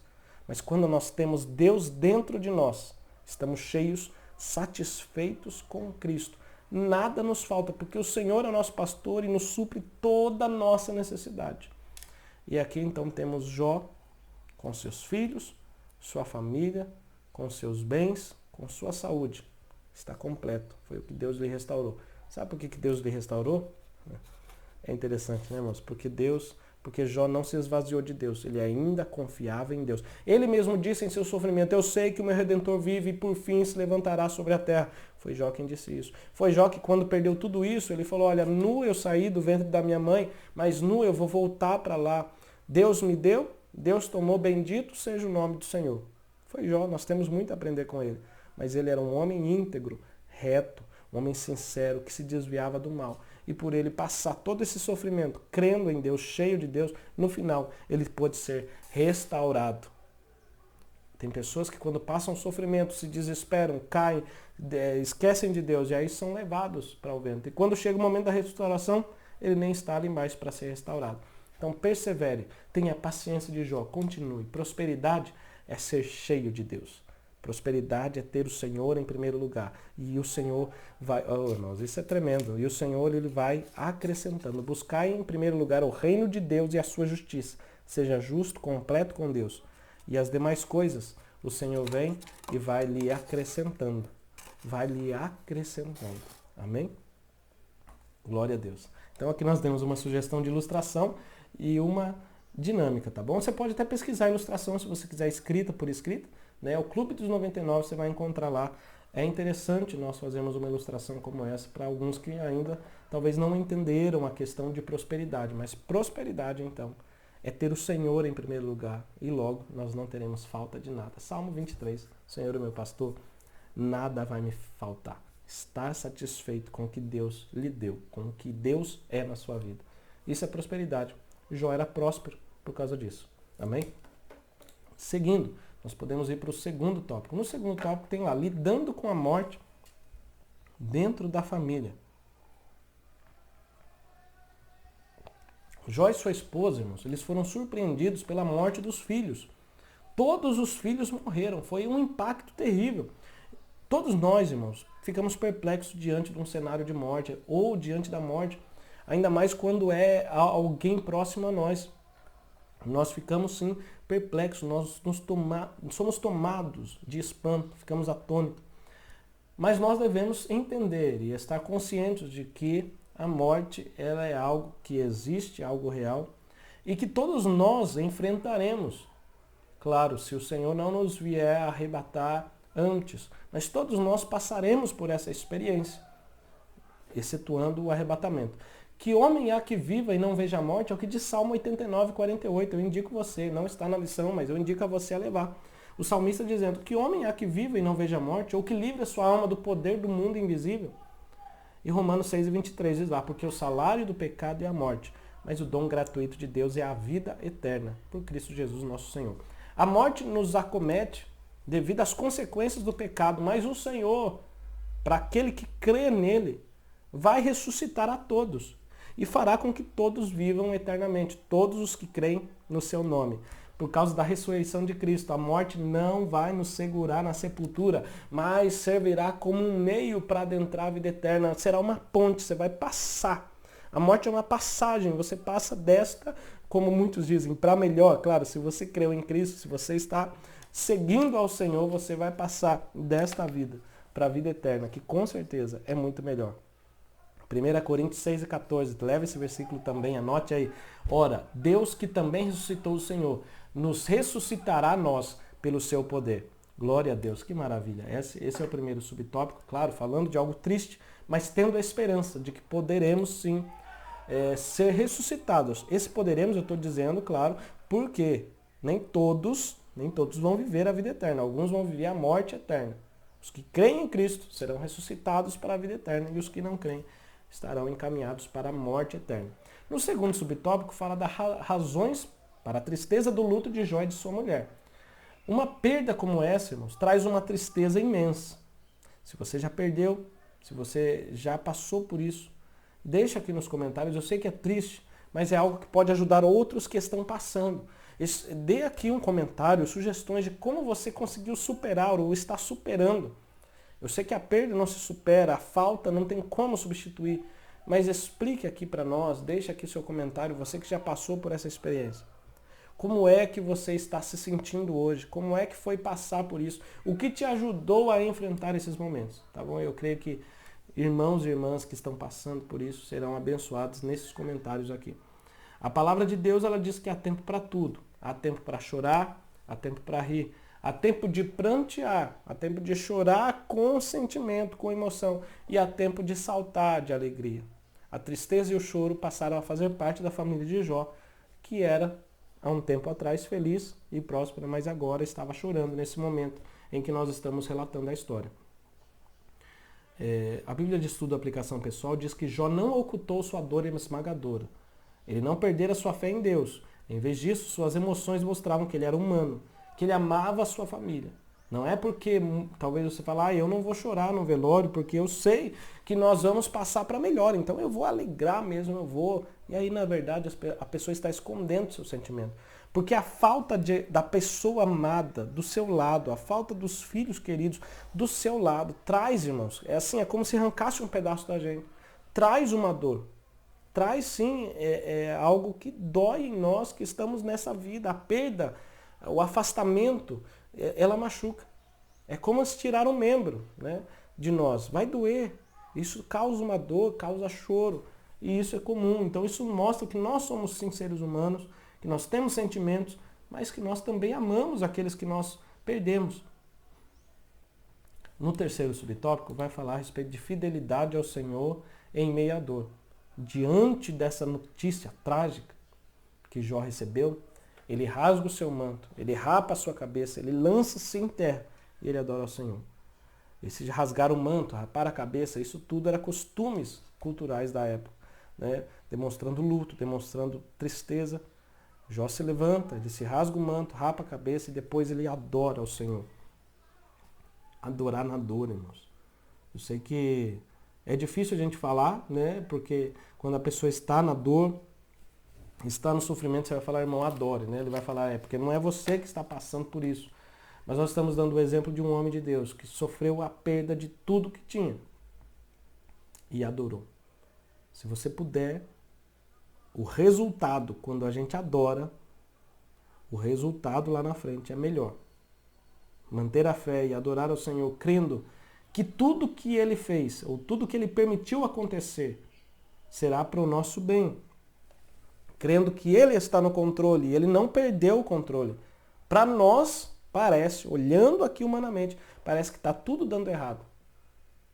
Mas quando nós temos Deus dentro de nós, estamos cheios, satisfeitos com Cristo. Nada nos falta, porque o Senhor é nosso pastor e nos supre toda a nossa necessidade. E aqui então temos Jó com seus filhos, sua família, com seus bens, com sua saúde. Está completo. Foi o que Deus lhe restaurou. Sabe por que Deus lhe restaurou? É interessante, né, irmãos? Porque Jó não se esvaziou de Deus. Ele ainda confiava em Deus. Ele mesmo disse em seu sofrimento, eu sei que o meu Redentor vive e por fim se levantará sobre a terra. Foi Jó quem disse isso. Foi Jó que quando perdeu tudo isso, ele falou, olha, nu eu saí do ventre da minha mãe, mas nu eu vou voltar para lá. Deus me deu, Deus tomou, bendito seja o nome do Senhor. Foi Jó, nós temos muito a aprender com ele. Mas ele era um homem íntegro, reto, um homem sincero, que se desviava do mal. E por ele passar todo esse sofrimento, crendo em Deus, cheio de Deus, no final ele pôde ser restaurado. Tem pessoas que quando passam sofrimento, se desesperam, caem, esquecem de Deus, e aí são levados para o vento. E quando chega o momento da restauração, ele nem está ali mais para ser restaurado. Então persevere, tenha paciência de Jó, continue. Prosperidade é ser cheio de Deus. Prosperidade é ter o Senhor em primeiro lugar. E o Senhor vai... Oh, irmãos, isso é tremendo. E o Senhor, ele vai acrescentando. Buscai em primeiro lugar o reino de Deus e a sua justiça. Seja justo, completo com Deus. E as demais coisas, o Senhor vem e vai lhe acrescentando. Vai lhe acrescentando. Amém? Glória a Deus. Então aqui nós temos uma sugestão de ilustração e uma dinâmica, tá bom? Você pode até pesquisar a ilustração se você quiser escrita por escrita. O Clube dos 99 você vai encontrar lá. É interessante nós fazermos uma ilustração como essa para alguns que ainda talvez não entenderam a questão de prosperidade. Mas prosperidade, então, é ter o Senhor em primeiro lugar e logo nós não teremos falta de nada. Salmo 23, Senhor é meu pastor, nada vai me faltar. Estar satisfeito com o que Deus lhe deu, com o que Deus é na sua vida. Isso é prosperidade. Jó era próspero por causa disso. Amém? Seguindo, nós podemos ir para o segundo tópico. No segundo tópico tem lá, lidando com a morte dentro da família. Jó e sua esposa, irmãos, eles foram surpreendidos pela morte dos filhos. Todos os filhos morreram. Foi um impacto terrível. Todos nós, irmãos, ficamos perplexos diante de um cenário de morte ou diante da morte, ainda mais quando é alguém próximo a nós. Nós ficamos, sim, perplexos, nós somos tomados de espanto, ficamos atônitos. Mas nós devemos entender e estar conscientes de que a morte ela é algo que existe, algo real, e que todos nós enfrentaremos. Claro, se o Senhor não nos vier arrebatar antes, mas todos nós passaremos por essa experiência, excetuando o arrebatamento. Que homem há que viva e não veja a morte? É o que diz Salmo 89, 48. Eu indico você, não está na lição, mas eu indico a você a levar. O salmista dizendo, que homem há que viva e não veja a morte? Ou que livre a sua alma do poder do mundo invisível? E Romanos 6:23 diz lá, porque o salário do pecado é a morte, mas o dom gratuito de Deus é a vida eterna, por Cristo Jesus nosso Senhor. A morte nos acomete devido às consequências do pecado, mas o Senhor, para aquele que crê nele, vai ressuscitar a todos e fará com que todos vivam eternamente, todos os que creem no seu nome. Por causa da ressurreição de Cristo, a morte não vai nos segurar na sepultura, mas servirá como um meio para adentrar a vida eterna. Será uma ponte, você vai passar. A morte é uma passagem, você passa desta, como muitos dizem, para melhor. Claro, se você creu em Cristo, se você está seguindo ao Senhor, você vai passar desta vida para a vida eterna, que com certeza é muito melhor. 1 Coríntios 6:14, leva esse versículo também, anote aí. Ora, Deus que também ressuscitou o Senhor, nos ressuscitará a nós pelo seu poder. Glória a Deus, que maravilha. Esse é o primeiro subtópico, claro, falando de algo triste, mas tendo a esperança de que poderemos sim ser ressuscitados. Esse poderemos, eu estou dizendo, claro, porque nem todos vão viver a vida eterna. Alguns vão viver a morte eterna. Os que creem em Cristo serão ressuscitados para a vida eterna e os que não creem estarão encaminhados para a morte eterna. No segundo subtópico, fala das razões para a tristeza do luto de Jó e de sua mulher. Uma perda como essa, irmãos, traz uma tristeza imensa. Se você já perdeu, se você já passou por isso, deixa aqui nos comentários. Eu sei que é triste, mas é algo que pode ajudar outros que estão passando. Dê aqui um comentário, sugestões de como você conseguiu superar ou está superando. Eu sei que a perda não se supera, a falta não tem como substituir, mas explique aqui para nós, deixe aqui seu comentário, você que já passou por essa experiência. Como é que você está se sentindo hoje? Como é que foi passar por isso? O que te ajudou a enfrentar esses momentos? Tá bom? Eu creio que irmãos e irmãs que estão passando por isso serão abençoados nesses comentários aqui. A palavra de Deus, ela diz que há tempo para tudo. Há tempo para chorar, há tempo para rir. Há tempo de prantear, há tempo de chorar com sentimento, com emoção. E há tempo de saltar de alegria. A tristeza e o choro passaram a fazer parte da família de Jó, que era, há um tempo atrás, feliz e próspera, mas agora estava chorando nesse momento em que nós estamos relatando a história. A Bíblia de Estudo e Aplicação Pessoal diz que Jó não ocultou sua dor esmagadora. Ele não perdera sua fé em Deus. Em vez disso, suas emoções mostravam que ele era humano, que ele amava a sua família. Não é porque, talvez você fale, eu não vou chorar no velório, porque eu sei que nós vamos passar para melhor, então eu vou alegrar mesmo, eu vou. E aí, na verdade, a pessoa está escondendo seu sentimento. Porque a falta da pessoa amada do seu lado, a falta dos filhos queridos do seu lado, traz, irmãos, é como se arrancasse um pedaço da gente. Traz uma dor. Traz, sim, algo que dói em nós que estamos nessa vida. A perda, o afastamento, ela machuca. É como se tirar um membro, né, de nós. Vai doer. Isso causa uma dor, causa choro. E isso é comum. Então isso mostra que nós somos sim seres humanos, que nós temos sentimentos, mas que nós também amamos aqueles que nós perdemos. No terceiro subtópico vai falar a respeito de fidelidade ao Senhor em meio à dor. Diante dessa notícia trágica que Jó recebeu, ele rasga o seu manto, ele rapa a sua cabeça, ele lança-se em terra e ele adora ao Senhor. Esse rasgar o manto, rapar a cabeça, isso tudo era costumes culturais da época, né? Demonstrando luto, demonstrando tristeza. Jó se levanta, ele se rasga o manto, rapa a cabeça e depois ele adora ao Senhor. Adorar na dor, irmãos. Eu sei que é difícil a gente falar, né? Porque quando a pessoa está na dor, está no sofrimento, você vai falar, irmão, adore, né? Ele vai falar, porque não é você que está passando por isso. Mas nós estamos dando o exemplo de um homem de Deus que sofreu a perda de tudo que tinha e adorou. Se você puder, o resultado, quando a gente adora, o resultado lá na frente é melhor. Manter a fé e adorar ao Senhor, crendo que tudo que Ele fez, ou tudo que Ele permitiu acontecer, será para o nosso bem. Crendo que Ele está no controle, e Ele não perdeu o controle. Para nós, parece, olhando aqui humanamente, parece que está tudo dando errado.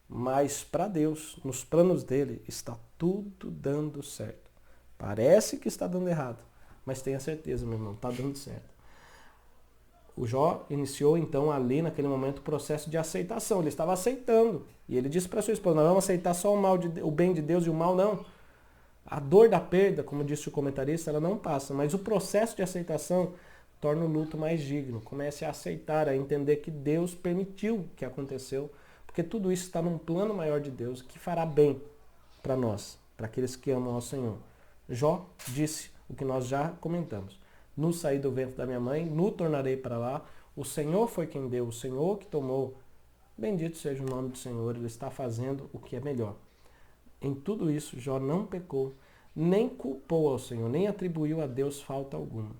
Mas para Deus, nos planos dele, está tudo dando certo. Parece que está dando errado, mas tenha certeza, meu irmão, está dando certo. O Jó iniciou então ali naquele momento o processo de aceitação. Ele estava aceitando. E ele disse para sua esposa, nós vamos aceitar só o bem de Deus e o mal não. A dor da perda, como disse o comentarista, ela não passa. Mas o processo de aceitação torna o luto mais digno. Comece a aceitar, a entender que Deus permitiu o que aconteceu. Porque tudo isso está num plano maior de Deus que fará bem para nós, para aqueles que amam ao Senhor. Jó disse o que nós já comentamos. No saí do ventre da minha mãe, no tornarei para lá. O Senhor foi quem deu, o Senhor que tomou. Bendito seja o nome do Senhor, Ele está fazendo o que é melhor. Em tudo isso, Jó não pecou, nem culpou ao Senhor, nem atribuiu a Deus falta alguma.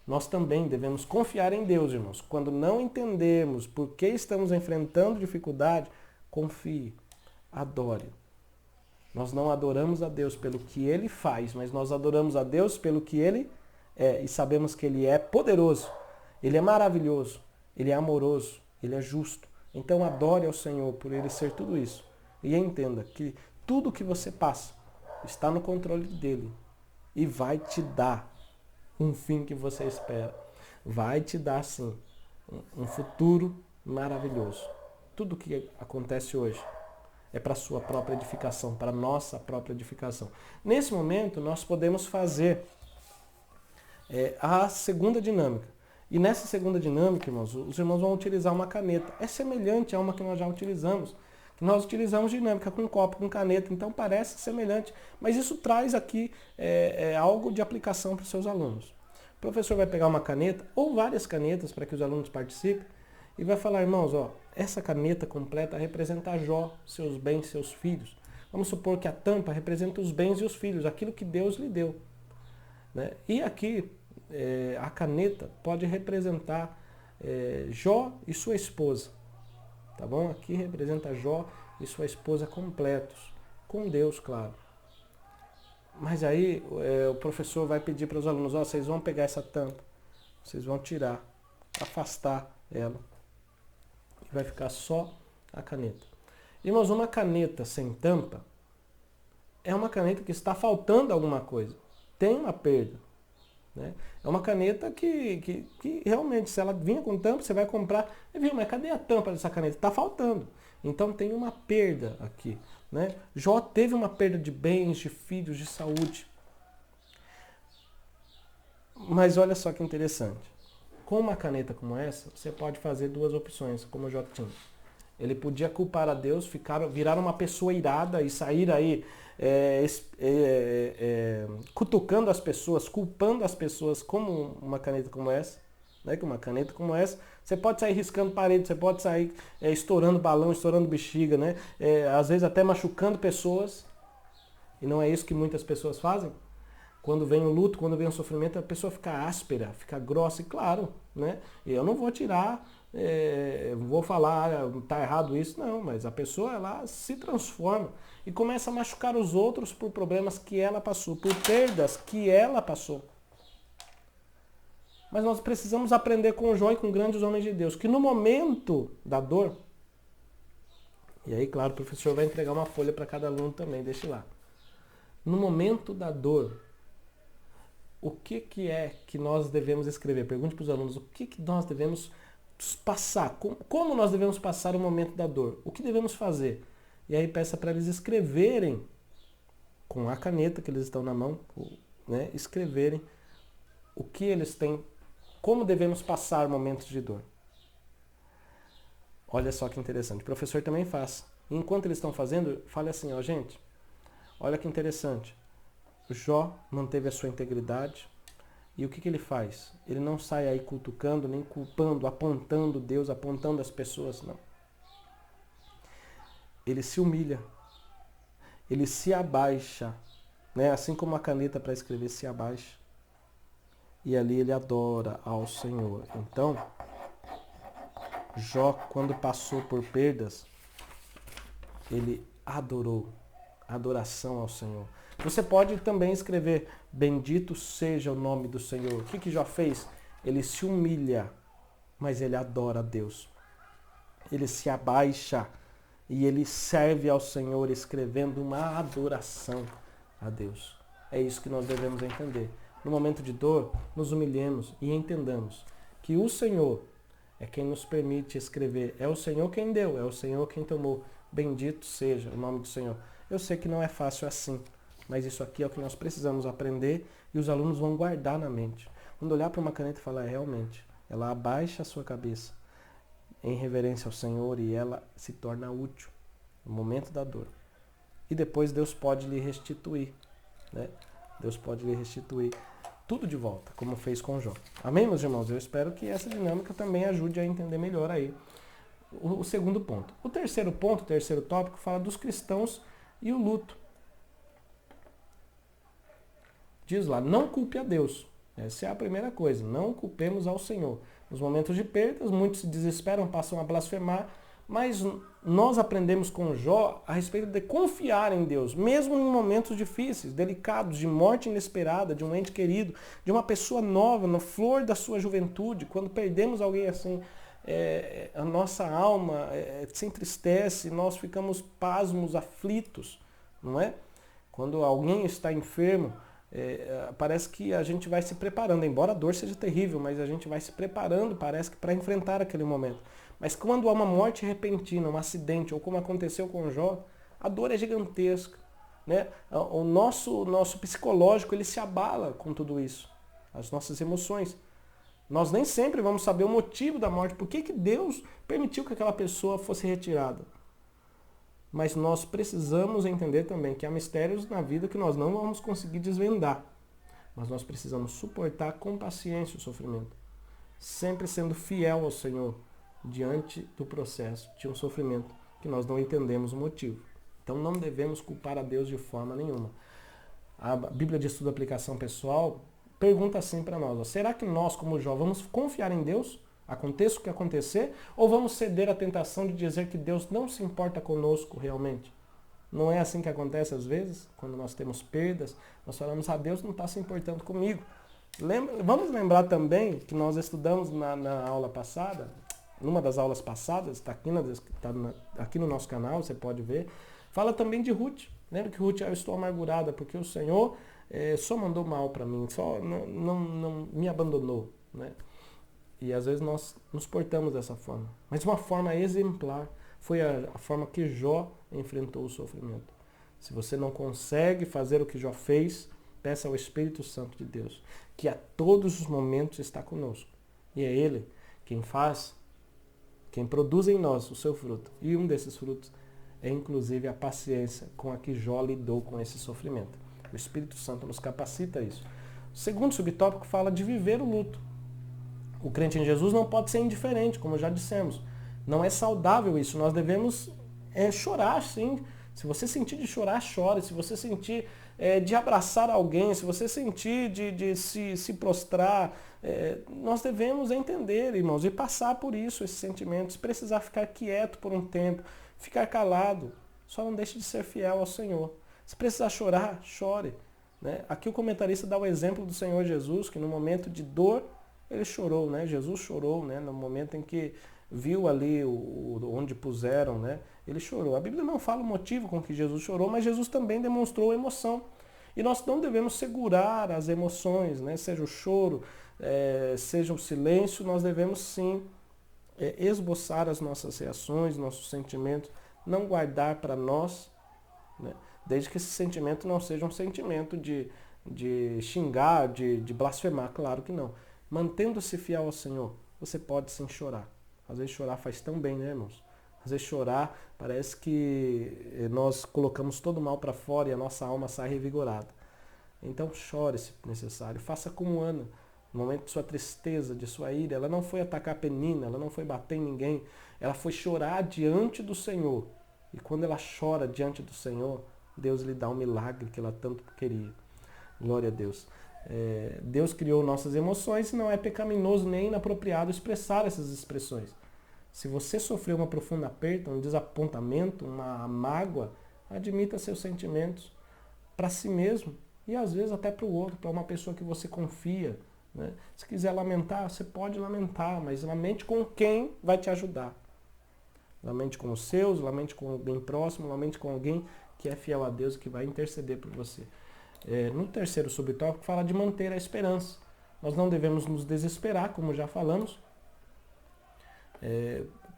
Nós também devemos confiar em Deus, irmãos. Quando não entendemos por que estamos enfrentando dificuldade, confie, adore. Nós não adoramos a Deus pelo que Ele faz, mas nós adoramos a Deus pelo que Ele é. E sabemos que Ele é poderoso, Ele é maravilhoso, Ele é amoroso, Ele é justo. Então adore ao Senhor por Ele ser tudo isso. E entenda que tudo que você passa está no controle dEle. E vai te dar um fim que você espera. Vai te dar, sim, um futuro maravilhoso. Tudo que acontece hoje é para a sua própria edificação, para a nossa própria edificação. Nesse momento, nós podemos fazer a segunda dinâmica. E nessa segunda dinâmica, irmãos, os irmãos vão utilizar uma caneta. É semelhante a uma que nós já utilizamos. Nós utilizamos dinâmica com copo, com caneta, então parece semelhante. Mas isso traz aqui algo de aplicação para os seus alunos. O professor vai pegar uma caneta, ou várias canetas, para que os alunos participem, e vai falar, irmãos, essa caneta completa representa Jó, seus bens, seus filhos. Vamos supor que a tampa representa os bens e os filhos, aquilo que Deus lhe deu. Né? E aqui, a caneta pode representar Jó e sua esposa. Tá bom? Aqui representa Jó e sua esposa completos, com Deus, claro. Mas aí o professor vai pedir para os alunos, vocês vão pegar essa tampa, vocês vão tirar, afastar ela. E vai ficar só a caneta. Irmãos, uma caneta sem tampa é uma caneta que está faltando alguma coisa. Tem uma perda. Né? É uma caneta que realmente, se ela vinha com tampa, você vai comprar. Viu, mas cadê a tampa dessa caneta? Está faltando. Então tem uma perda aqui. Né? Jó teve uma perda de bens, de filhos, de saúde. Mas olha só que interessante. Com uma caneta como essa, você pode fazer duas opções, como o Jó tinha. Ele podia culpar a Deus, virar uma pessoa irada e sair aí cutucando as pessoas, culpando as pessoas como uma caneta como essa. Né? Com uma caneta como essa, você pode sair riscando parede, você pode sair estourando balão, estourando bexiga, né? Às vezes até machucando pessoas. E não é isso que muitas pessoas fazem? Quando vem o luto, quando vem o sofrimento, a pessoa fica áspera, fica grossa. E claro, né? Eu não vou tirar, vou falar, tá errado isso. Não, mas a pessoa ela se transforma e começa a machucar os outros por problemas que ela passou, por perdas que ela passou. Mas nós precisamos aprender com o Jó e com grandes homens de Deus, que no momento da dor, e aí, claro, o professor vai entregar uma folha para cada aluno também, deixe lá. No momento da dor, o que é que nós devemos escrever? Pergunte para os alunos o que nós devemos passar, como nós devemos passar o momento da dor, o que devemos fazer. E aí peça para eles escreverem, com a caneta que eles estão na mão, né, escreverem o que eles têm, como devemos passar momentos de dor. Olha só que interessante, o professor também faz. Enquanto eles estão fazendo, fale assim, gente, olha que interessante. O Jó manteve a sua integridade. E o que ele faz? Ele não sai aí cutucando, nem culpando, apontando Deus, apontando as pessoas, não. Ele se humilha. Ele se abaixa. Né? Assim como a caneta para escrever se abaixa. E ali ele adora ao Senhor. Então, Jó, quando passou por perdas, ele adorou. Adoração ao Senhor. Você pode também escrever, bendito seja o nome do Senhor. O que Jó fez? Ele se humilha, mas ele adora a Deus. Ele se abaixa e ele serve ao Senhor escrevendo uma adoração a Deus. É isso que nós devemos entender. No momento de dor, nos humilhemos e entendamos que o Senhor é quem nos permite escrever. É o Senhor quem deu, é o Senhor quem tomou. Bendito seja o nome do Senhor. Eu sei que não é fácil assim, mas isso aqui é o que nós precisamos aprender e os alunos vão guardar na mente. Quando olhar para uma caneta e falar, realmente, ela abaixa a sua cabeça em reverência ao Senhor e ela se torna útil no momento da dor. E depois Deus pode lhe restituir, né? Deus pode lhe restituir tudo de volta, como fez com Jó. Amém, meus irmãos? Eu espero que essa dinâmica também ajude a entender melhor aí o segundo ponto. O terceiro ponto, o terceiro tópico, fala dos cristãos e o luto. Diz lá, não culpe a Deus. Essa é a primeira coisa, não culpemos ao Senhor. Nos momentos de perdas, muitos se desesperam, passam a blasfemar, mas nós aprendemos com Jó a respeito de confiar em Deus, mesmo em momentos difíceis, delicados, de morte inesperada, de um ente querido, de uma pessoa nova, na flor da sua juventude. Quando perdemos alguém assim, a nossa alma se entristece, nós ficamos pasmos, aflitos, não é? Quando alguém está enfermo, parece que a gente vai se preparando, embora a dor seja terrível, mas a gente vai se preparando, parece que para enfrentar aquele momento. Mas quando há uma morte repentina, um acidente, ou como aconteceu com Jó, a dor é gigantesca, né? O nosso psicológico ele se abala com tudo isso, as nossas emoções. Nós nem sempre vamos saber o motivo da morte, por que Deus permitiu que aquela pessoa fosse retirada. Mas nós precisamos entender também que há mistérios na vida que nós não vamos conseguir desvendar. Mas nós precisamos suportar com paciência o sofrimento, sempre sendo fiel ao Senhor diante do processo de um sofrimento que nós não entendemos o motivo. Então não devemos culpar a Deus de forma nenhuma. A Bíblia de Estudo e Aplicação Pessoal pergunta assim para nós, será que nós, como Jó, vamos confiar em Deus, aconteça o que acontecer, ou vamos ceder à tentação de dizer que Deus não se importa conosco realmente? Não é assim que acontece às vezes, quando nós temos perdas, nós falamos, Deus não está se importando comigo. Vamos lembrar também que nós estudamos na aula passada, numa das aulas passadas, está aqui no nosso canal, você pode ver, fala também de Ruth. Lembra que Ruth, eu estou amargurada porque o Senhor só mandou mal para mim, só não me abandonou, né? E às vezes nós nos portamos dessa forma. Mas de uma forma exemplar, foi a forma que Jó enfrentou o sofrimento. Se você não consegue fazer o que Jó fez, peça ao Espírito Santo de Deus, que a todos os momentos está conosco. E é Ele quem faz, quem produz em nós o seu fruto. E um desses frutos é inclusive a paciência com a que Jó lidou com esse sofrimento. O Espírito Santo nos capacita a isso. O segundo subtópico fala de viver o luto. O crente em Jesus não pode ser indiferente, como já dissemos. Não é saudável isso. Nós devemos chorar, sim. Se você sentir de chorar, chore. Se você sentir de abraçar alguém, se você sentir de se prostrar, nós devemos entender, irmãos, e passar por isso, esses sentimentos. Se precisar ficar quieto por um tempo, ficar calado, só não deixe de ser fiel ao Senhor. Se precisar chorar, chore, né? Aqui o comentarista dá o exemplo do Senhor Jesus, que no momento de dor, ele chorou, né? Jesus chorou, né? No momento em que viu ali onde puseram, né? Ele chorou. A Bíblia não fala o motivo com que Jesus chorou, mas Jesus também demonstrou emoção. E nós não devemos segurar as emoções, né? Seja o choro, seja o silêncio, nós devemos sim esboçar as nossas reações, nossos sentimentos, não guardar para nós, né? Desde que esse sentimento não seja um sentimento de xingar, de blasfemar, claro que não. Mantendo-se fiel ao Senhor, você pode sim chorar. Às vezes chorar faz tão bem, né, irmãos? Às vezes chorar parece que nós colocamos todo o mal para fora e a nossa alma sai revigorada. Então chore se necessário. Faça como Ana. No momento de sua tristeza, de sua ira, ela não foi atacar Penina, ela não foi bater em ninguém. Ela foi chorar diante do Senhor. E quando ela chora diante do Senhor, Deus lhe dá um milagre que ela tanto queria. Glória a Deus. Deus criou nossas emoções e não é pecaminoso nem inapropriado expressar essas expressões. Se você sofreu uma profunda perda, um desapontamento, uma mágoa, admita seus sentimentos para si mesmo e às vezes até para o outro, para uma pessoa que você confia, né? Se quiser lamentar, você pode lamentar, mas lamente com quem vai te ajudar. Lamente com os seus, lamente com alguém próximo, lamente com alguém que é fiel a Deus e que vai interceder por você. No terceiro subtópico fala de manter a esperança. Nós não devemos nos desesperar, como já falamos,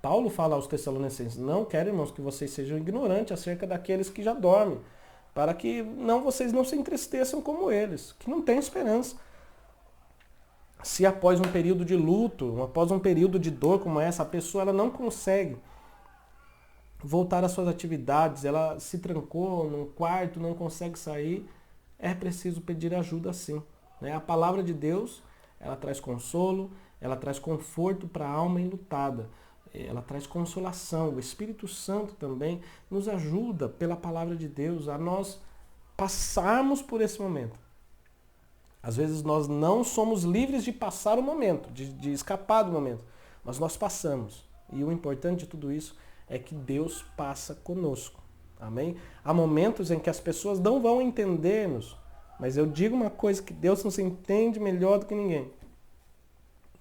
Paulo fala aos Tessalonicenses, não quero, irmãos, que vocês sejam ignorantes acerca daqueles que já dormem, para que vocês não se entristeçam como eles, que não têm esperança. Se após um período de luto, após um período de dor como essa, a pessoa ela não consegue voltar às suas atividades, ela se trancou num quarto, não consegue sair, é preciso pedir ajuda sim. Né? A palavra de Deus, ela traz consolo, ela traz conforto para a alma enlutada, ela traz consolação. O Espírito Santo também nos ajuda pela palavra de Deus a nós passarmos por esse momento. Às vezes nós não somos livres de passar o momento, de escapar do momento, mas nós passamos. E o importante de tudo isso é que Deus passa conosco. Amém? Há momentos em que as pessoas não vão entender-nos, mas eu digo uma coisa, que Deus nos entende melhor do que ninguém.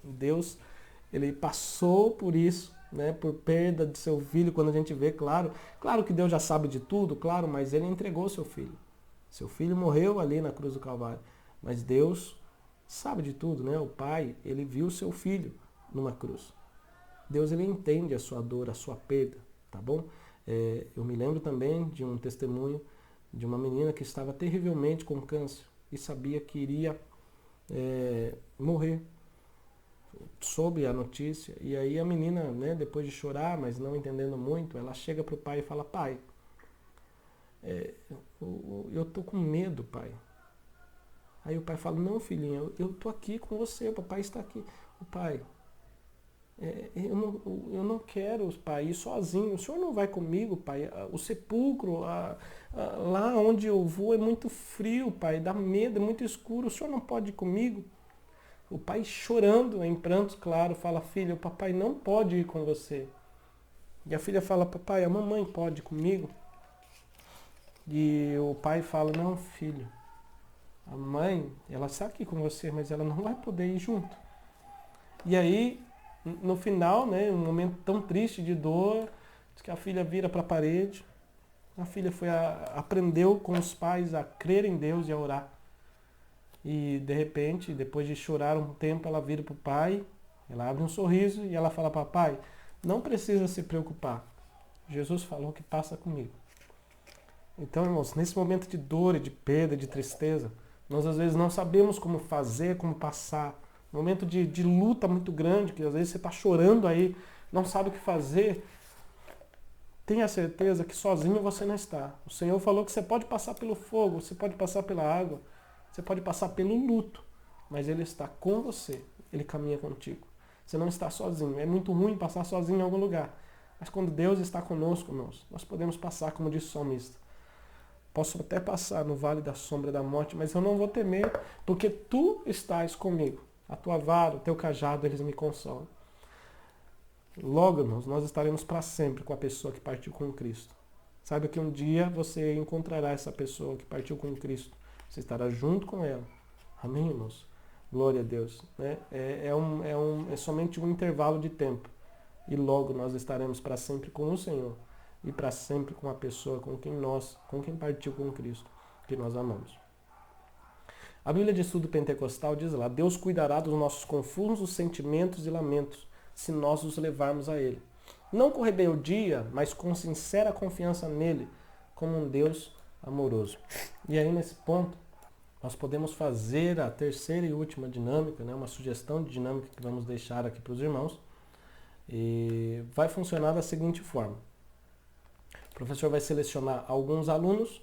Deus, ele passou por isso, né, por perda de seu filho, quando a gente vê, claro que Deus já sabe de tudo, claro, mas ele entregou seu filho. Seu filho morreu ali na cruz do Calvário, mas Deus sabe de tudo, né? O Pai, ele viu seu filho numa cruz. Deus, ele entende a sua dor, a sua perda, tá bom? Eu me lembro também de um testemunho de uma menina que estava terrivelmente com câncer e sabia que iria morrer. Soube a notícia, e aí a menina, né, depois de chorar, mas não entendendo muito, ela chega para o pai e fala, pai, eu tô com medo, pai. Aí o pai fala, não, filhinha, eu tô aqui com você, o papai está aqui. O pai, eu não quero, pai, ir sozinho, o senhor não vai comigo, pai? O sepulcro, lá onde eu vou é muito frio, pai, dá medo, é muito escuro, o senhor não pode ir comigo? O pai, chorando, em prantos, claro, fala, filha, o papai não pode ir com você. E a filha fala, papai, a mamãe pode ir comigo? E o pai fala, não, filho, a mãe, ela está aqui com você, mas ela não vai poder ir junto. E aí, no final, né, um momento tão triste de dor, diz que a filha vira para a parede, a filha aprendeu com os pais a crer em Deus e a orar. E de repente, depois de chorar um tempo, ela vira para o pai, ela abre um sorriso e ela fala, papai, não precisa se preocupar. Jesus falou que passa comigo. Então, irmãos, nesse momento de dor e de perda, de tristeza, nós às vezes não sabemos como fazer, como passar. Momento de luta muito grande, que às vezes você está chorando aí, não sabe o que fazer. Tenha certeza que sozinho você não está. O Senhor falou que você pode passar pelo fogo, você pode passar pela água, você pode passar pelo luto, mas Ele está com você, Ele caminha contigo. Você não está sozinho. É muito ruim passar sozinho em algum lugar, mas quando Deus está conosco, nós podemos passar, como disse o salmista. Posso até passar no vale da sombra da morte, mas eu não vou temer, porque Tu estás comigo. A Tua vara, o Teu cajado, eles me consolam. Logo, irmãos, nós estaremos para sempre com a pessoa que partiu com Cristo. Saiba que um dia você encontrará essa pessoa que partiu com Cristo. Você estará junto com ela. Amém, irmãos? Glória a Deus. Né? É somente um intervalo de tempo. E logo nós estaremos para sempre com o Senhor. E para sempre com a pessoa com quem partiu com Cristo, que nós amamos. A Bíblia de Estudo Pentecostal diz lá, Deus cuidará dos nossos confusos sentimentos e lamentos, se nós os levarmos a Ele. Não com rebeldia, mas com sincera confiança nele, como um Deus amoroso. E aí nesse ponto, nós podemos fazer a terceira e última dinâmica, né, uma sugestão de dinâmica que vamos deixar aqui para os irmãos. E vai funcionar da seguinte forma. O professor vai selecionar alguns alunos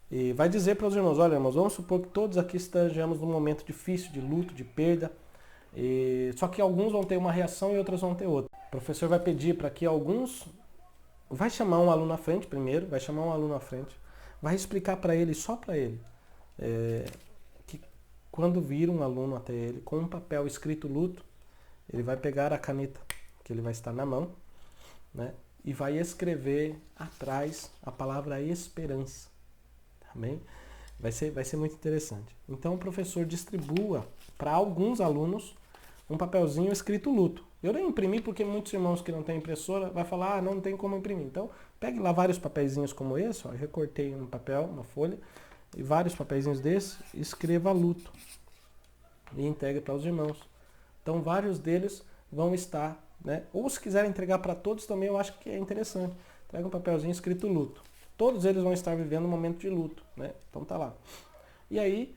e vai dizer para os irmãos, olha irmãos, vamos supor que todos aqui estejamos num momento difícil, de luto, de perda, só que alguns vão ter uma reação e outros vão ter outra. O professor vai pedir para que alguns, vai chamar um aluno à frente primeiro, vai explicar para ele, só para ele, que quando vir um aluno até ele com um papel escrito luto, ele vai pegar a caneta que ele vai estar na mão, né, e vai escrever atrás a palavra esperança. Amém? Vai ser muito interessante. Então o professor distribua para alguns alunos um papelzinho escrito luto. Eu nem imprimi porque muitos irmãos que não têm impressora vai falar, não tem como imprimir. Então pegue lá vários papeizinhos como esse, ó, eu recortei um papel, uma folha, e vários papeizinhos desses, escreva luto e entregue para os irmãos. Então vários deles vão estar né? Ou se quiser entregar para todos também, eu acho que é interessante. Entrega um papelzinho escrito luto. Todos eles vão estar vivendo um momento de luto, né? Então tá lá. E aí,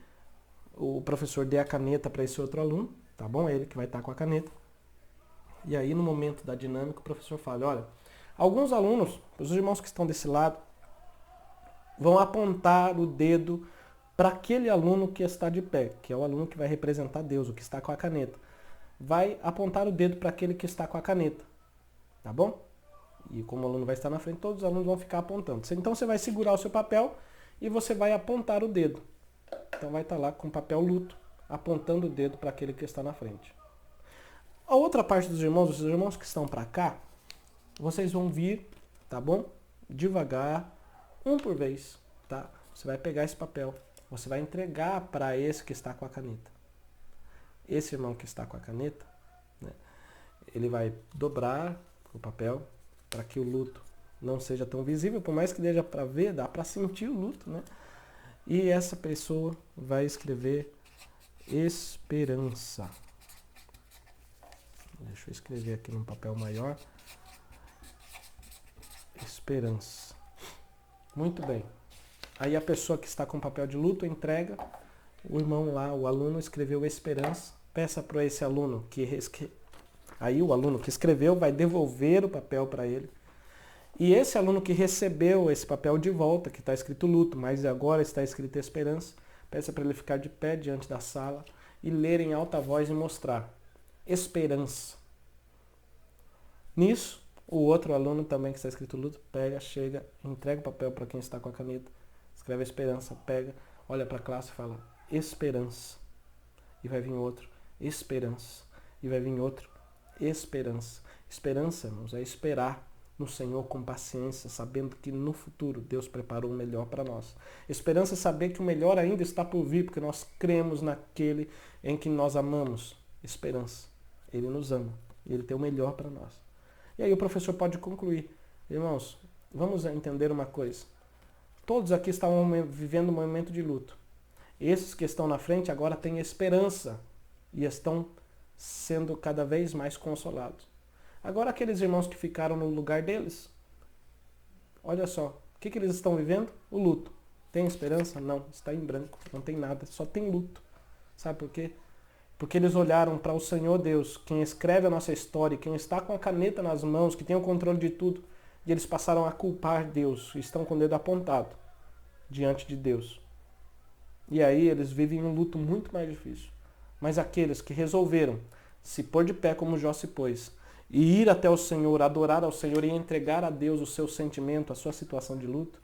o professor dê a caneta para esse outro aluno, tá bom? Ele que vai estar com a caneta. E aí, no momento da dinâmica, o professor fala, olha, alguns alunos, os irmãos que estão desse lado, vão apontar o dedo para aquele aluno que está de pé, que é o aluno que vai representar Deus, o que está com a caneta. Vai apontar o dedo para aquele que está com a caneta, tá bom? E como o aluno vai estar na frente, todos os alunos vão ficar apontando. Então você vai segurar o seu papel e você vai apontar o dedo. Então vai estar lá com o papel luto, apontando o dedo para aquele que está na frente. A outra parte dos irmãos, os irmãos que estão para cá, vocês vão vir, tá bom? Devagar, um por vez, tá? Você vai pegar esse papel, você vai entregar para esse que está com a caneta. Esse irmão que está com a caneta, né, ele vai dobrar o papel para que o luto não seja tão visível, por mais que dê para ver, dá para sentir o luto, né? E essa pessoa vai escrever esperança. Deixa eu escrever aqui num papel maior. Esperança. Muito bem. Aí a pessoa que está com papel de luto entrega, o irmão lá, o aluno escreveu esperança, peça para esse aluno aí o aluno que escreveu vai devolver o papel para ele. E esse aluno que recebeu esse papel de volta, que está escrito luto, mas agora está escrito esperança, peça para ele ficar de pé diante da sala e ler em alta voz e mostrar esperança. Nisso, o outro aluno também que está escrito luto, pega, chega, entrega o papel para quem está com a caneta, escreve esperança, pega, olha para a classe e fala esperança. E vai vir outro, esperança. E vai vir outro, esperança. Esperança, irmãos, é esperar no Senhor com paciência, sabendo que no futuro Deus preparou o melhor para nós. Esperança é saber que o melhor ainda está por vir, porque nós cremos naquele em que nós amamos. Esperança. Ele nos ama. Ele tem o melhor para nós. E aí o professor pode concluir. Irmãos, vamos entender uma coisa. Todos aqui estavam vivendo um momento de luto. Esses que estão na frente agora têm esperança e estão sendo cada vez mais consolados. Agora aqueles irmãos que ficaram no lugar deles, olha só, o que eles estão vivendo? O luto. Tem esperança? Não, está em branco, não tem nada, só tem luto. Sabe por quê? Porque eles olharam para o Senhor Deus, quem escreve a nossa história, quem está com a caneta nas mãos, que tem o controle de tudo, e eles passaram a culpar Deus, e estão com o dedo apontado diante de Deus. E aí eles vivem um luto muito mais difícil. Mas aqueles que resolveram se pôr de pé como Jó se pôs, e ir até o Senhor, adorar ao Senhor e entregar a Deus o seu sentimento, a sua situação de luto,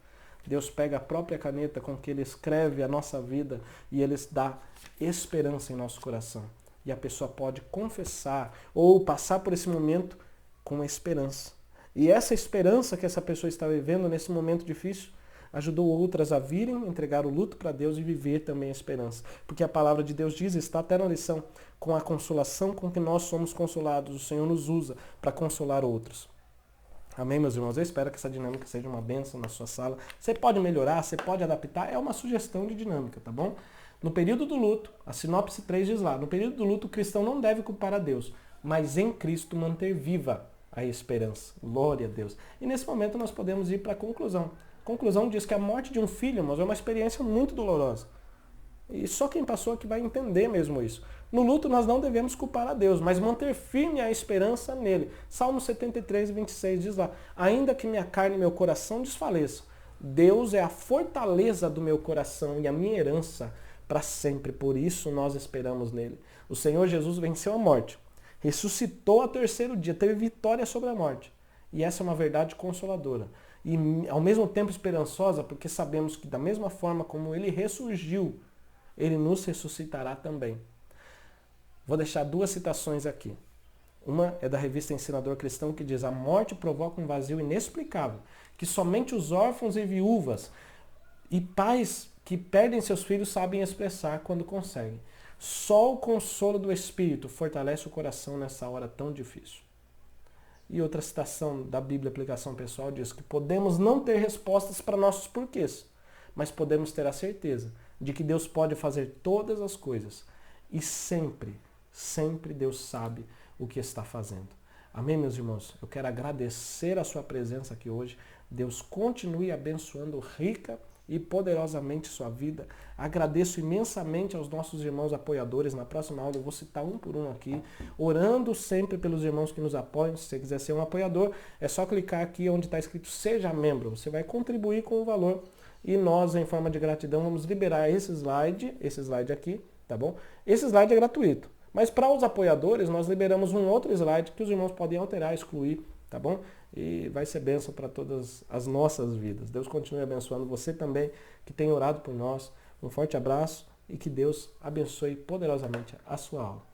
Deus pega a própria caneta com que Ele escreve a nossa vida e Ele dá esperança em nosso coração. E a pessoa pode confessar ou passar por esse momento com esperança. E essa esperança que essa pessoa está vivendo nesse momento difícil ajudou outras a virem, entregar o luto para Deus e viver também a esperança. Porque a palavra de Deus diz, está até na lição, com a consolação com que nós somos consolados, o Senhor nos usa para consolar outros. Amém, meus irmãos? Eu espero que essa dinâmica seja uma bênção na sua sala. Você pode melhorar, você pode adaptar, é uma sugestão de dinâmica, tá bom? No período do luto, a sinopse 3 diz lá, no período do luto o cristão não deve culpar a Deus, mas em Cristo manter viva a esperança. Glória a Deus. E nesse momento nós podemos ir para a conclusão. A conclusão diz que a morte de um filho, irmãos, é uma experiência muito dolorosa. E só quem passou aqui vai entender mesmo isso. No luto nós não devemos culpar a Deus, mas manter firme a esperança nele. Salmo 73, 26 diz lá, ainda que minha carne e meu coração desfaleçam, Deus é a fortaleza do meu coração e a minha herança para sempre. Por isso nós esperamos nele. O Senhor Jesus venceu a morte, ressuscitou ao terceiro dia, teve vitória sobre a morte. E essa é uma verdade consoladora. E ao mesmo tempo esperançosa, porque sabemos que da mesma forma como ele ressurgiu, ele nos ressuscitará também. Vou deixar duas citações aqui. Uma é da revista Ensinador Cristão, que diz, a morte provoca um vazio inexplicável, que somente os órfãos e viúvas e pais que perdem seus filhos sabem expressar quando conseguem. Só o consolo do Espírito fortalece o coração nessa hora tão difícil. E outra citação da Bíblia, aplicação pessoal, diz que podemos não ter respostas para nossos porquês, mas podemos ter a certeza de que Deus pode fazer todas as coisas. E sempre, sempre Deus sabe o que está fazendo. Amém, meus irmãos? Eu quero agradecer a sua presença aqui hoje. Deus continue abençoando rica e poderosamente sua vida. Agradeço imensamente aos nossos irmãos apoiadores. Na próxima aula eu vou citar um por um aqui, orando sempre pelos irmãos que nos apoiam. Se você quiser ser um apoiador, é só clicar aqui onde está escrito Seja Membro. Você vai contribuir com o valor e nós, em forma de gratidão, vamos liberar esse slide aqui, tá bom? Esse slide é gratuito. Mas para os apoiadores, nós liberamos um outro slide que os irmãos podem alterar, excluir, tá bom? E vai ser bênção para todas as nossas vidas. Deus continue abençoando você também, que tem orado por nós. Um forte abraço e que Deus abençoe poderosamente a sua aula.